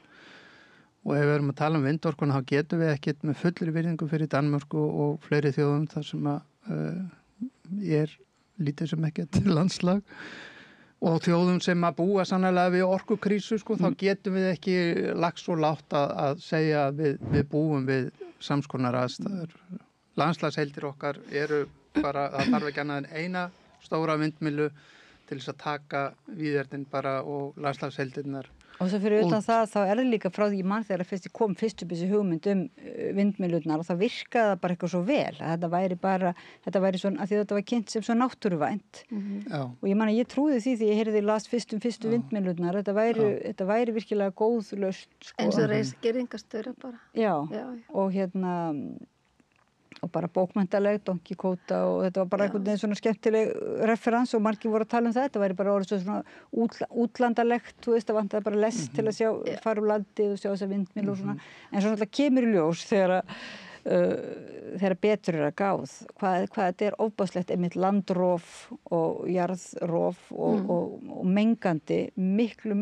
Og ef við erum að tala vindorkuna, þá getum við ekkert með fullri virðingu fyrir Danmörku og fleiri þjóðum þar sem að er lítið sem ekki til landslag. Og þjóðum sem að búa sannlega við orkukrísu, sko, þá getum við ekki lagt svo lágt að segja að við búum við samskonar aðstæður. Landslagsheildir okkar eru bara, það þarf ekki annað en eina stóra vindmyllu til þess að taka víðernin bara og landslagsheildirnar. Og svo fyrir utan það, þá er það líka frá því mann þegar fyrst kom fyrst upp þessi hugmynd vindmyllurnar og það virkaði bara eitthvað svo vel. Þetta væri svona, að því þetta var kynnt sem svo náttúruvænt. Og ég man að ég trúði því ég heyrði las fyrstu vindmyllurnar. Þetta væri virkilega góð lausn. Sko. Eins og reisa gerðingastöra bara. Já, og og bara bókmenntaleg, Don Quixote og þetta var bara einhvern veginn svona skemmtileg referens og margir voru að tala um þetta væri bara orðið svona útlandalegt, þú veist, það vantaði bara lest til að fara úr landið og sjá þessa vindmyll og svona, en svo náttúrulega kemur í ljós þegar betur er að gáð, hvað þetta er ofbáðslegt einmitt landrof og jarðrof og mengandi, miklu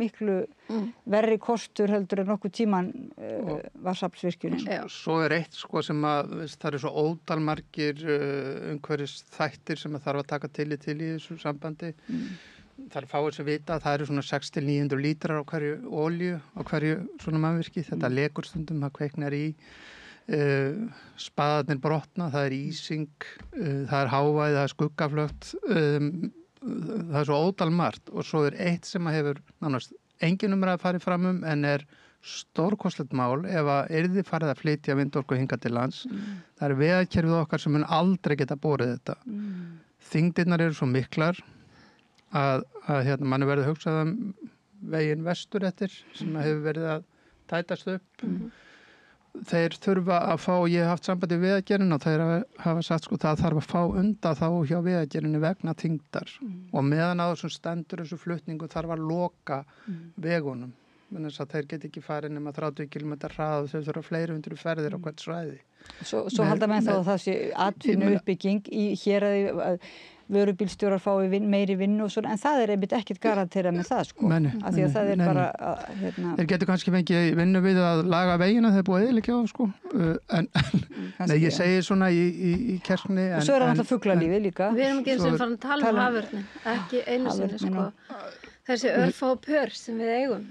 verri kostur heldur en nokkuð tíman vatnsaflsvirkjunin. Svo er eitt sko sem að það eru svo ótalmargir umhverfis þættir sem að þarf að taka til í þessu sambandi. Það er fáið sem vita að það eru svona 600-900 lítrar á hverju olíu, á hverju svona mannvirki. Þetta lekur stundum, það kveiknar í. Spaðarnir brotna, það er ísing, það er hávæði, það er skuggaflögt, það er svo ótalmargt og svo er eitt sem að hefur nánast engin umræða farið fram en er stórkostlegt mál ef að yrði farið að flytja vindorku hingað til lands. Það er vegakerfið okkar sem mun aldrei geta borið þetta. Þyngdirnar eru svo miklar að manni verður hugsað veginn vestur eftir sem hefur verið að tætast upp. Þeir þurfa að fá, ég hef haft sambandi við vegagerðina og þeir hafa sagt sko það þarf að fá undan þá hjá vegagerðinni vegna þyngdar og meðan á þessum stendur þessu flutningu þarf að loka vegunum. Þannig að þeir geti ekki farið nema 30 km hraða þau þurfa fleiri hundru ferðir á hvert svæði. Svo halda menn þá að það sé atvinnu uppbygging í héraði vörubílstjórar fái meiri vinnu og svona, en það er einmitt ekkert garanterað með það sko, af því að það er bara Þeir getur kannski fengið vinnu við að laga vegina þegar búið eðilegja á sko, en nei, ég segi svona í kerkni. Og svo er það alltaf fuglalífið líka. Við erum ekki eins og farin að tala um haförnin, ekki einu sinni sko. Þessi örfá pör sem við eigum.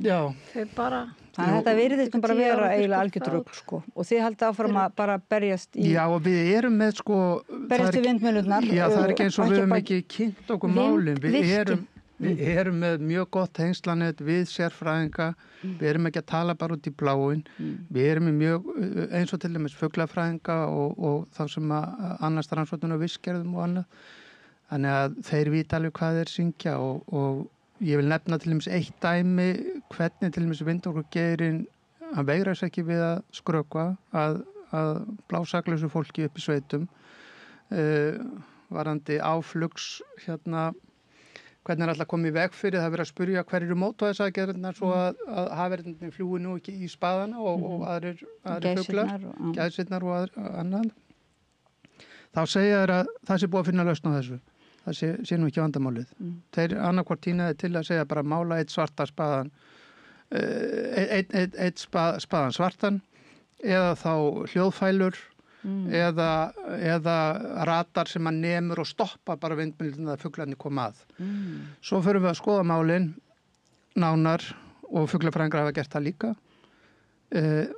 Já. Þau bara... Þannig að þetta virðist bara vera eiginlega algjört rugl sko og þið haldið áfram að bara berjast í... Já og við erum með sko... Berjast við vindmyllurnar. Já það er ekki eins og við höfum ekki kynnt okkur málin. Við erum með mjög gott hengslanett við sérfræðinga. Við erum ekki að tala bara út í bláin. Við erum með mjög eins og til dæmis fuglafræðinga og þá sem að annars rannsóknir og vistgerðum og annað. Þannig að þeir vita alveg hvað þeir syngja og ég vil nefna til dæmis eitt dæmi hvernig til dæmis vindorkugeirinn hann veigra þess ekki við að skrökva að blásaklausu fólki upp í sveitum varandi áflugs hvernig er alltaf komið í veg fyrir það verið að spyrja hver eru mótvæðisaðgerðirnar svo að hafernir fljúi nú ekki í spaðana og aðrir fuglar, gæsirnar og annað. Þá segja þeir að það sé búið að finna lausn á þessu. Það sé nú ekki vandamálið. Þeir annarkvort tínaði til að segja bara mála eitt svarta spaðan, eitt spaðan svartan eða þá hljóðfælur eða radar sem að nemur og stoppar bara vindmyllurnar að fuglarnir koma að. Svo förum við að skoða málin nánar og fuglafræðingar hafa gert það líka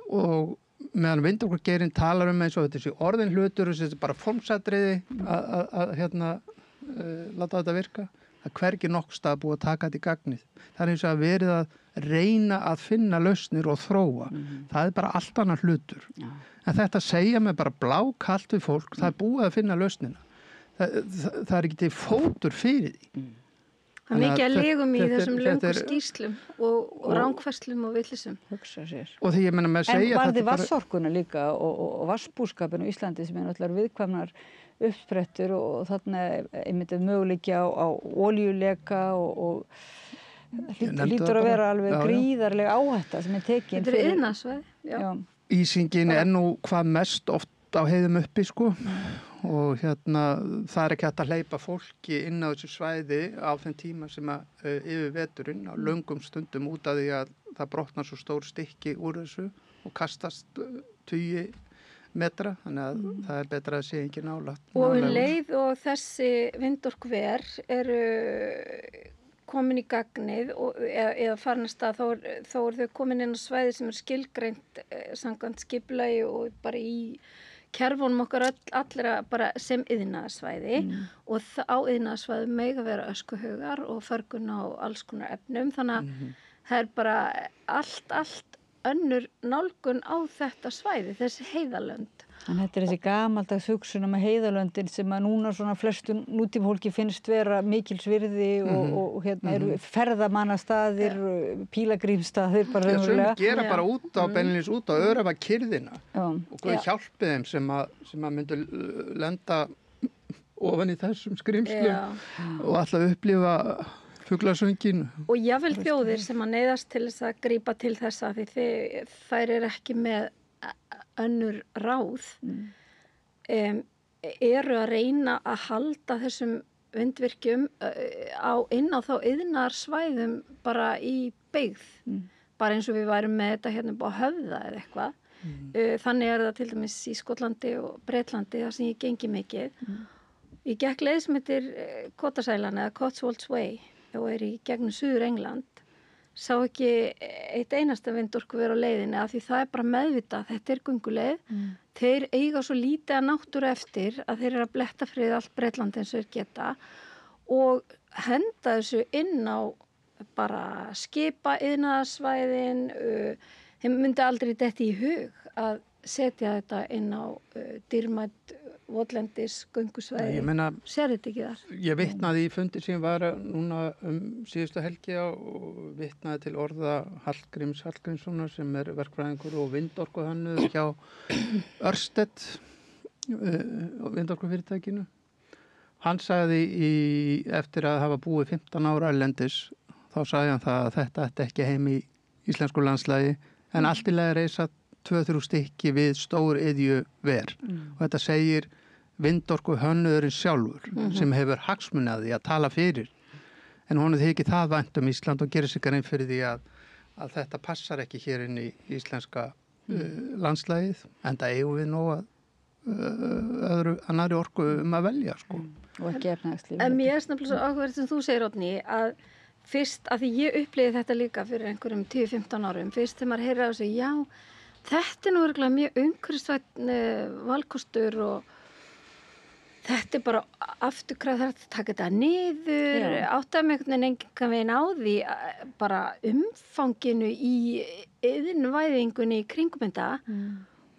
og meðan vindorkugeirinn talar eins og þetta sé orðin hlutur og þetta er bara formsatriði að láta þetta virka. Það er hvergi nokkuð stað búið að taka þetta í gagnið. Það er eins og að verið að reyna að finna lausnir og þróa. Það er bara allt annar hlutur. En þetta segja mig bara blákalt við fólk, það er búið að finna lausnina. Það er ekki til fótur fyrir því. Það er mikið að legum í þessum löngu skýrslum og ránkvæslum og villisum. Hugsa sér. Og því ég menna með að segja... En varði vatnsorkuna líka og vatnsbúskapin á Íslandi sem er náttúrulega viðkvæmnar uppsprettur og þarna einmitt möguleiki á olíuleka og hlýtur að vera alveg gríðarlega áhætta sem er tekin. Þetta er iðnaðarsvæði. Já. Ísingin er nú hvað mest oft á heiðum uppi sko og það er ekki hægt að hleypa fólki inn á þessu svæði á þeim tíma sem að yfir veturinn á löngum stundum út af því að það brotnar svo stór stykki úr þessu og kastast 20 metra, þannig að það er betra að sé ekki nálægt. Og leið og þessi vindorkuver eru komin í gagnið eða farin að stað þá eru þau komin inn á svæði sem er skilgreint samkvæmt skipulagi og bara í kerfunum okkar allra bara sem iðnaðarsvæði og á iðnaðarsvæði mega vera öskuhaugar og förgun á alls konar efnum þannig að það er bara allt önnur nálgun á þetta svæði, þessi heiðalönd. En þetta er þessi gamaldags hugsun með heiðalöndin sem að núna svona flestu nútímafólki finnst vera mikilsvirði og eru ferðamannastaðir, pílagrímstaðir bara raunverulega. Sem gera bara beinlínis út á örafa kyrðina og hvað hjálpi þeim sem að myndu lenda ofan í þessum skrimslum og alltaf upplifa fuglasöngin. Og jafnvel þjóðir sem að neyðast til þess að grípa til þessa því þær eru ekki með önnur ráð eru að reyna að halda þessum vindvirkjum inn á þá iðnaðarsvæðum bara í byggð. Bara eins og við værum með þetta hérna á Höfða eða eitthvað. Þannig er það til dæmis í Skotlandi og Bretlandi þar sem ég gengi mikið. Ég gekk leið sem heitir Kotasælan eða Cotswolds Way og er í gegnum Suður England sá ekki eitt einasta vindorkuver á leiðinni af því það er bara meðvitað, þetta er gönguleið þeir eiga svo lítið að náttúru eftir að þeir eru að bletta frið allt Bretland eins og þeir geta og henda þessu inn á bara skipa iðnaðarsvæðin, þeim myndi aldrei detti í hug að setja þetta inn á dýrmætt votlendis göngusvæði. Ég meina, sér þetta ekki þar? Ég vitnaði í fundi sem var núna síðustu helgi og vitnaði til orða Hallgríms Hallgrímssonar sem verkfræðingur og vindorkuhönnuður hjá Ørsted, vindorkufyrirtækinu. Hann sagði eftir að hafa búið 15 ára erlendis, þá sagði hann það að þetta ætti ekki heim í íslensku landslægi, en allt í lagi reisa 2-3 stykki við stór iðju ver. Og þetta segir vindorkuhönnuðurinn sjálfur sem hefur hagsmunaði að tala fyrir. En honum þykir það vænt Ísland og gerir sig grein fyrir því að þetta passar ekki hér inn í íslenska landslægið, en það eigum við nú að annarri orku að velja, sko. Og ekki efnahagslíf. En mér snabbt svo áhugaverð sem þú segir, Oddný, að fyrst, að því ég upplýði þetta líka fyrir einhverjum 10-15 árum, fyrst þegar maður heyrir á sig, já, þetta nú örugglega mjög umhverfisvænn valkostur og þetta bara afturkræð, þetta taka þetta niður, áttaði mig einhvern veginn á því bara umfanginu í iðnvæðingunni í kringum þetta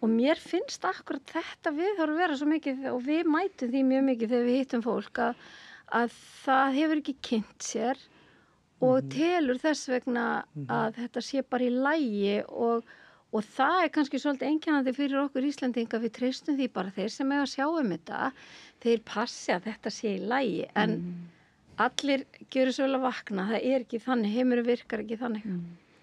og mér finnst akkurat þetta viðhorf vera svo mikið og við mætum því mjög mikið þegar við hittum fólk að það hefur ekki kynnt sér og telur þess vegna að þetta sé bara í lagi og það kannski svolítið einkennandi fyrir okkur Íslendinga, við treystum því bara þeir sem eiga að sjá þetta, þeir passi að þetta sé í lagi, en allir gjöru svo vel að vakna, það ekki þannig, heimurinn virkar ekki þannig.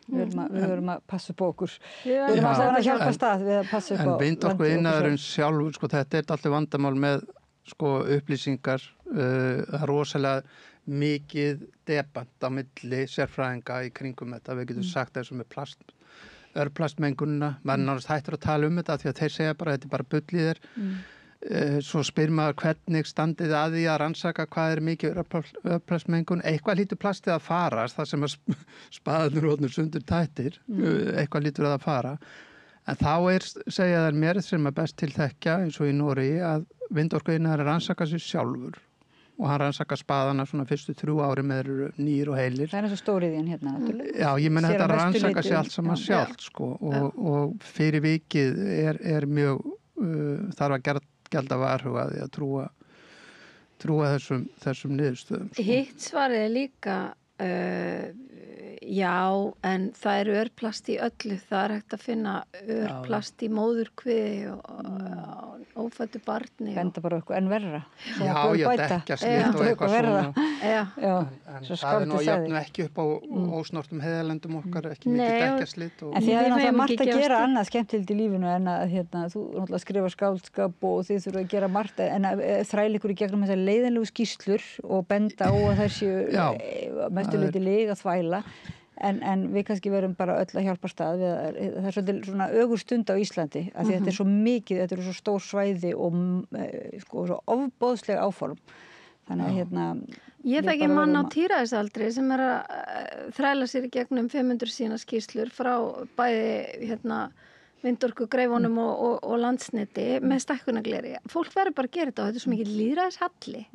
Við verum að passa upp á okkur. Við verum að hjálpa stað við að passa upp á En vindorkuiðnaðurinn sjálfur, sko, þetta alltaf vandamál með sko, upplýsingar, það rosalega mikið debant á milli sérfræðinga í kringum þetta, við getum sagt þessu með örplastmengunina, maður náttúrulega hættur að tala þetta því að þeir segja bara, þetta bara bull í þér. Svo spyr maður hvernig standið að því að rannsaka hvað mikið örplastmengun, eitthvað lítur plastið að fara, það sem að spaðarnir og sundur tættir, eitthvað lítur að fara. En þá segja þær mér sem er best til þekkja, eins og í Noregi, að vindorkuiðnaðurinn rannsaka sig sjálfur. Og hann rannsaka spaðana svona fyrstu 3 ári með nýr og heilir. Það eins og stóriðin hérna, náttúrulega. Já, ég menna þetta rannsaka sig allt saman sjálft, sko, og fyrir vikið mjög, þarf að gjalda varhugaði að trúa þessum niðurstöðum. Sko. Hitt svarið líka, já, en það örplast í öllu, það hægt að finna örplast í móðurkviði og ófæddu barni. Benda bara eitthvað en verra. Já, dekkjaslit og eitthvað svona. Já, en það nú jöfnum ekki upp á ósnortum heiðalendum okkar, ekki mikið dekkjaslit. En því að það er margt að gera annað skemmtilegt í lífinu en að þú náttúrulega skrifa skáldskap og þið þurfa að gera margt en að þræla ykkur í gegnum þessar leiðinlegu skýrslur og benda á að þær séu mestuleyti lyg að þvæla. En við kannski verum bara öll að hjálpa stað við það svolítið svona ögur stund á Íslandi að því þetta svo mikið, þetta svo stór svæði og sko svo ofboðsleg áform. Þannig að Ég þekki mann á tíræðisaldri sem að þræla sér í gegnum 500 sína skýrslur frá bæði vindorku greifunum og landsneti með stækkunagleri. Fólk verður bara að gera þetta og þetta svo mikið lýðræðishalli.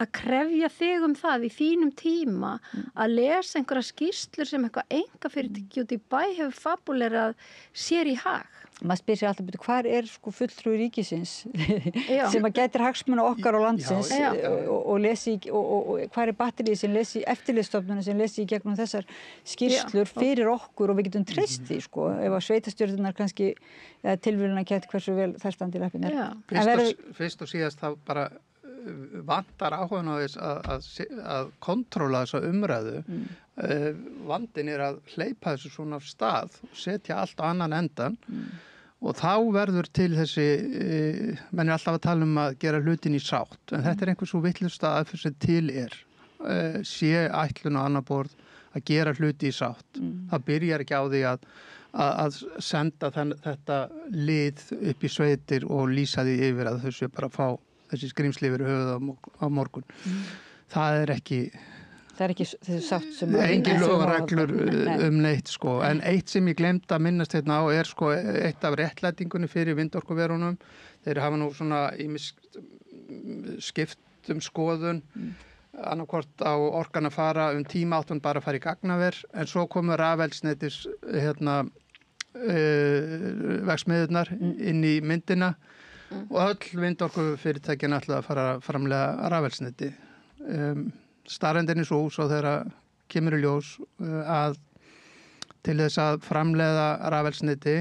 Að krefja þig það í þínum tíma að lesa einhverja skýrslur sem eitthvað einkafyrirtæki út í bæ hefur fabulerað sér í hag. Maður spyr sér alltaf, hvar sko fulltrúi ríkisins sem að gætir hagsmuna okkar og landsins og lesi og hvar batterið sem lesi eftirlitsstofnunum sem lesi í gegnum þessar skýrslur fyrir okkur og við getum treyst því sko, ef að sveitastjórnunar kannski tilvíðuna gæti hversu vel þær standi í lappirnar. Fyrst og síðast þá bara vantar áhugan á þess að kontróla þessa umræðu. Vandinn að hleypa þessu svona af stað og setja allt á annan endan og þá verður til þessi, menn alltaf að tala að gera hlutin í sátt, en þetta einhver svo vitlaus aðferð sem til sé ætlun á annað borð að gera hluti í sátt. Það byrjar ekki á því að senda þetta lið upp í sveitir og lýsa því yfir að þau sé bara að fá þessi skrimsli yfir höfuð á morgun. Það ekki þessi sátt sem engin lög og reglur neitt sko. En eitt sem ég glemt að minnast hérna á sko eitt af réttlætingunni fyrir vindorkuverunum. Þeir hafa nú svona skipt skoðun annarkvort á orkan að fara tíma áttum bara að fara í gagnaver en svo komu rafeldsneytis verksmiðurnar inn í myndina og öll vindorku fyrirtækin ætlaði að fara að framlega rafeldsneyti. Staðreyndin svo þegar kemur í ljós að til þess að framleiða rafeldsneyti,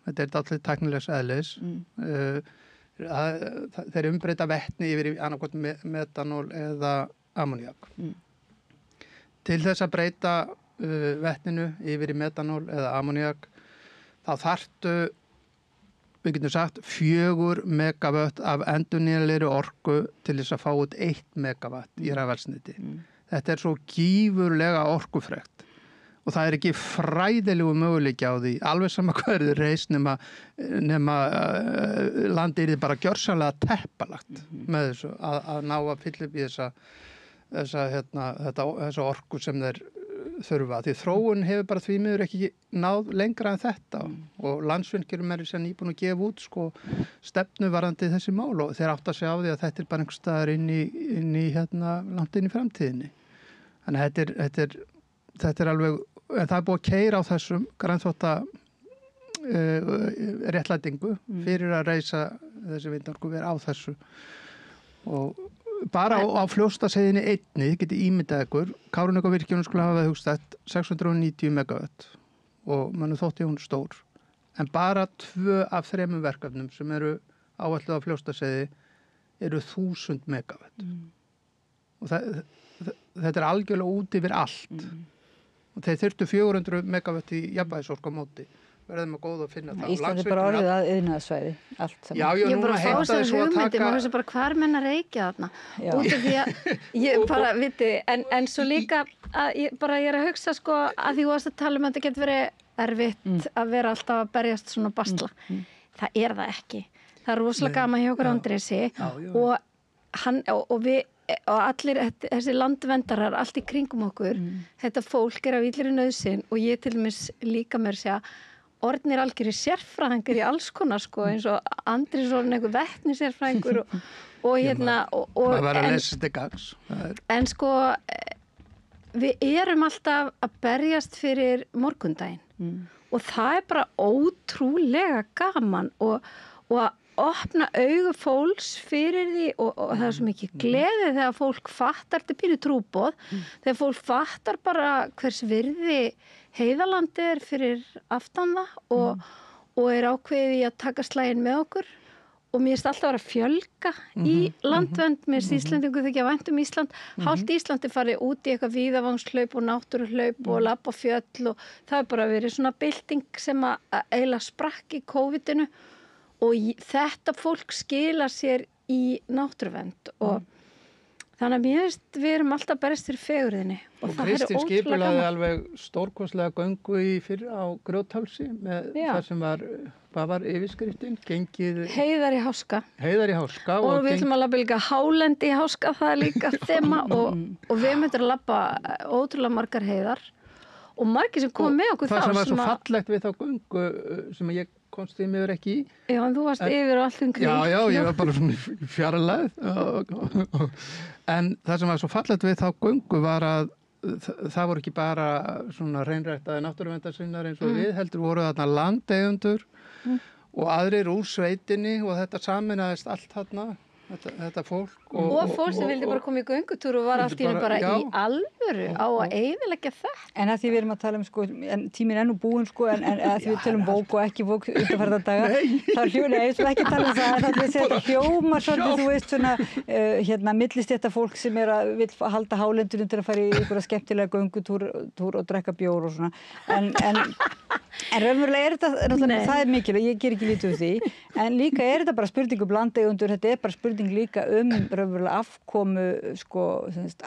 þetta allir tæknilegs eðlis, þeir umbreyta vetni yfir í annarkvort metanól eða ammóníak. Til þess að breyta vetninu yfir í metanól eða ammóníak, þá þarftu, við getum sagt, 4 megavött af endurnýjanlegri orku til þess að fá út 1 megavatt í rafeldsneyti. Þetta svo gífurlega orkufrekt og það ekki fræðilegu möguleiki á því, alveg sama hvað reis nema landið bara gjörsamlega teppalagt með þessu að ná að fylla upp í þessa orku sem þeir þurfa. Því þróun hefur bara því miður ekki náð lengra en þetta og Landsvirkjun sem nýbúin að gefa út stefnu varðandi þessi mál og þeir átt að segja á því að þetta bara einhvers staðar inn í langt inn í framtíðinni. Þannig þetta alveg, en það búið að keyra á þessum grænþvotta réttlætingu fyrir að reisa þessi vindorkuver á þessu og bara á Fljótsdalsheiðinni einni, þið getið ímyndað ykkur, Kárahnjúkavirkjun skulle hafa hugstætt 690 megavatt og mann þótti hún stór. En bara 2 af 3 verkefnum sem eru áætluð á Fljótsdalsheiði eru 1000 megavatt. Og þetta algjörlega út yfir allt. Og þeir þyrftu 400 megavatt í jafnvægisorku á móti. Verðum að góða að finna það. Íslandi bara orðið að iðnaðarsvæði, allt saman. Já, núna heita þess að taka... Maður finnst bara hvar menn að reykja þarna. Út af því að, ég bara, viti, en svo líka, ég er að hugsa að því þú varst að tala að þetta getur verið erfitt að vera alltaf að berjast svona basla. Það það ekki. Það rosalega gaman hjá okkur Andrési og við og allir þessi landvendarar allt í kringum okkur, þetta fólk af illri nauðsyn og ég til dæmis líka mér segja orðnir algjörir sérfræðingar í alls konar eins og Andrés orðin einhver vetni sérfræðingur og maður verður að lesa þetta gags en við erum alltaf að berjast fyrir morgundaginn og það bara ótrúlega gaman og að opna augu fólks fyrir því og það svo mikið gleði þegar fólk fattar, þetta pínu trúboð, þegar fólk fattar bara hvers virði heiðalandi fyrir aftan það og ákveðið í að taka slaginn með okkur og mér alltaf að vera að fjölga í landvernd með Íslandingu þegar ég vænt Ísland, hálft Íslandi farið út í eitthvað víðavangshlaup og náttúruhlaup og labba fjöll og það bara verið svona bylting sem að eiginlega sprakk í COVID-inu og þetta fólk skilar sér í náttúruvernd og þannig að mér finnst við erum alltaf berist fyrir fegurðinni og Kristín skipulaði alveg stórkostlega göngu á Grjóthálsi með það sem var yfirskriftin, gengið Heiðar í háska og við ætlum að labba líka hálendi í háska, það líka þema og við myndum að labba ótrúlega margar heiðar og margir sem kom með okkur þá það sem var svo fallegt við þá göngu sem ég komst því miður ekki í. Já, en þú varst yfir og allt kring. Já, ég var bara svona fjarlægð. En það sem var svo fallegt við þá göngu var að það voru ekki bara svona hreinræktaði náttúruverndarsinnar eins og við heldur voru þarna landeigendur og aðrir úr sveitinni og þetta saminaðist allt þarna, þetta fólk. Og fólk sem vildi bara koma í göngutúr og var allt í bara í alvöru á að eyðileggja þetta. En að því við erum að tala en tíminn nú búinn en að því við tölum bók og ekki bók undanfarna daga, þá ég vil ekki tala það þetta hljómar svolítið, þú veist svona millistétta fólk sem vill halda hálendunum til að fara í einhverja skemmtilega göngutúr og drekka bjór og svona. En raunverulega þetta, það mikilvægt, ég ger ekki lítið úr því, en líka þetta bara spurning landeigendur, þetta bara spurning líka raunverulega afkomu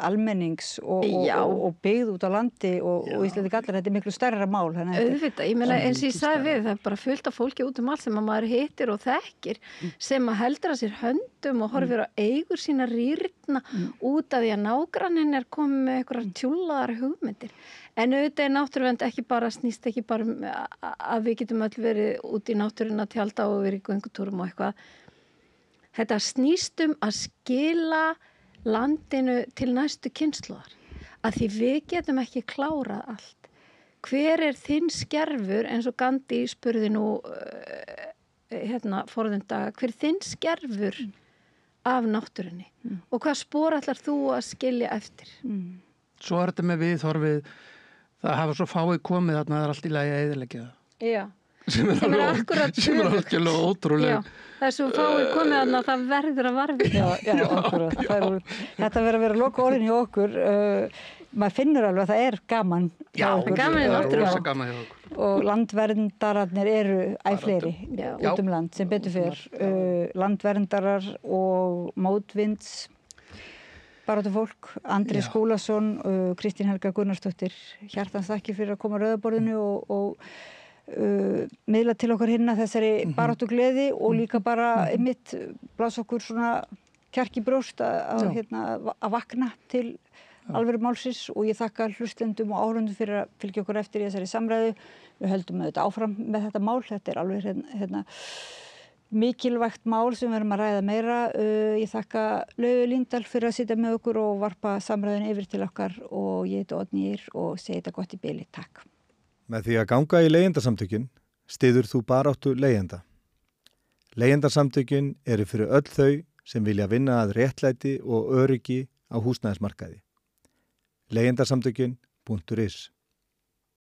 almennings og byggð út á landi og Íslandi gallar, þetta miklu stærra mál. Auðvitað, ég meina eins og ég sagði við, það bara fullt af fólki út allt sem að maður hittir og þekkir sem að heldur að sér höndum og horfir á eigur sína rýrna út af því að nágranninn komið með einhverjar tjúllaðar hugmyndir. En auðvitað náttúruvernd snýst ekki bara að við getum öll verið út í náttúruna að tjalda og verið í göngutúrum og eitthvað. Þetta snýst að skila landinu til næstu kynslóðar. Að því við getum ekki klárað allt. Hver þinn skerfur, eins og Gandhi spurði nú forðum daga, hver þinn skerfur af náttúrunni og hvað spor ætlar þú að skilja eftir? Svo þetta með viðhorfið, það hafa svo fáið komið þarna, það allt í lagi að eyðileggja það. Já. Sem er algjörlega ótrúlega. Það svo fáið komið þarna, það verður að varfið. Já, akkurat. Þetta verður að vera loka orðin hjá okkur. Maður finnur alveg að það er gaman. Já, gaman í náttúrunni. Og landverndararnir eru fleiri út land sem betur fyrr. Landverndarar og mótvinds baráttufólk, Andri Skúlason, Kristín Helga Gunnarsdóttir, hjartans þakkir fyrir að koma að rauðaborðinu og miðla til okkar hinna þessari baráttugleði og líka bara einmitt blása okkur svona kjark í brjóst að vakna til alvöru málsins og ég þakka hlustendum og áhorfendum fyrir að fylgja okkur eftir í þessari samræðu. Við höldum auðvitað áfram með þetta mál, þetta er alveg mikilvægt mál sem við erum að ræða meira. Ég þakka Laufey Líndal fyrir að sitja með okkur og varpa samræðinu yfir til okkar og ég heiti Oddný Ýr og segi þetta gott í bili. Takk. Með því að ganga í leigjendasamtökin styður þú baráttu leigjenda. Leigjendasamtökin eru fyrir öll þau sem vilja vinna að réttlæti og öryggi á húsnæðismarkaði. Leigjendasamtökin.is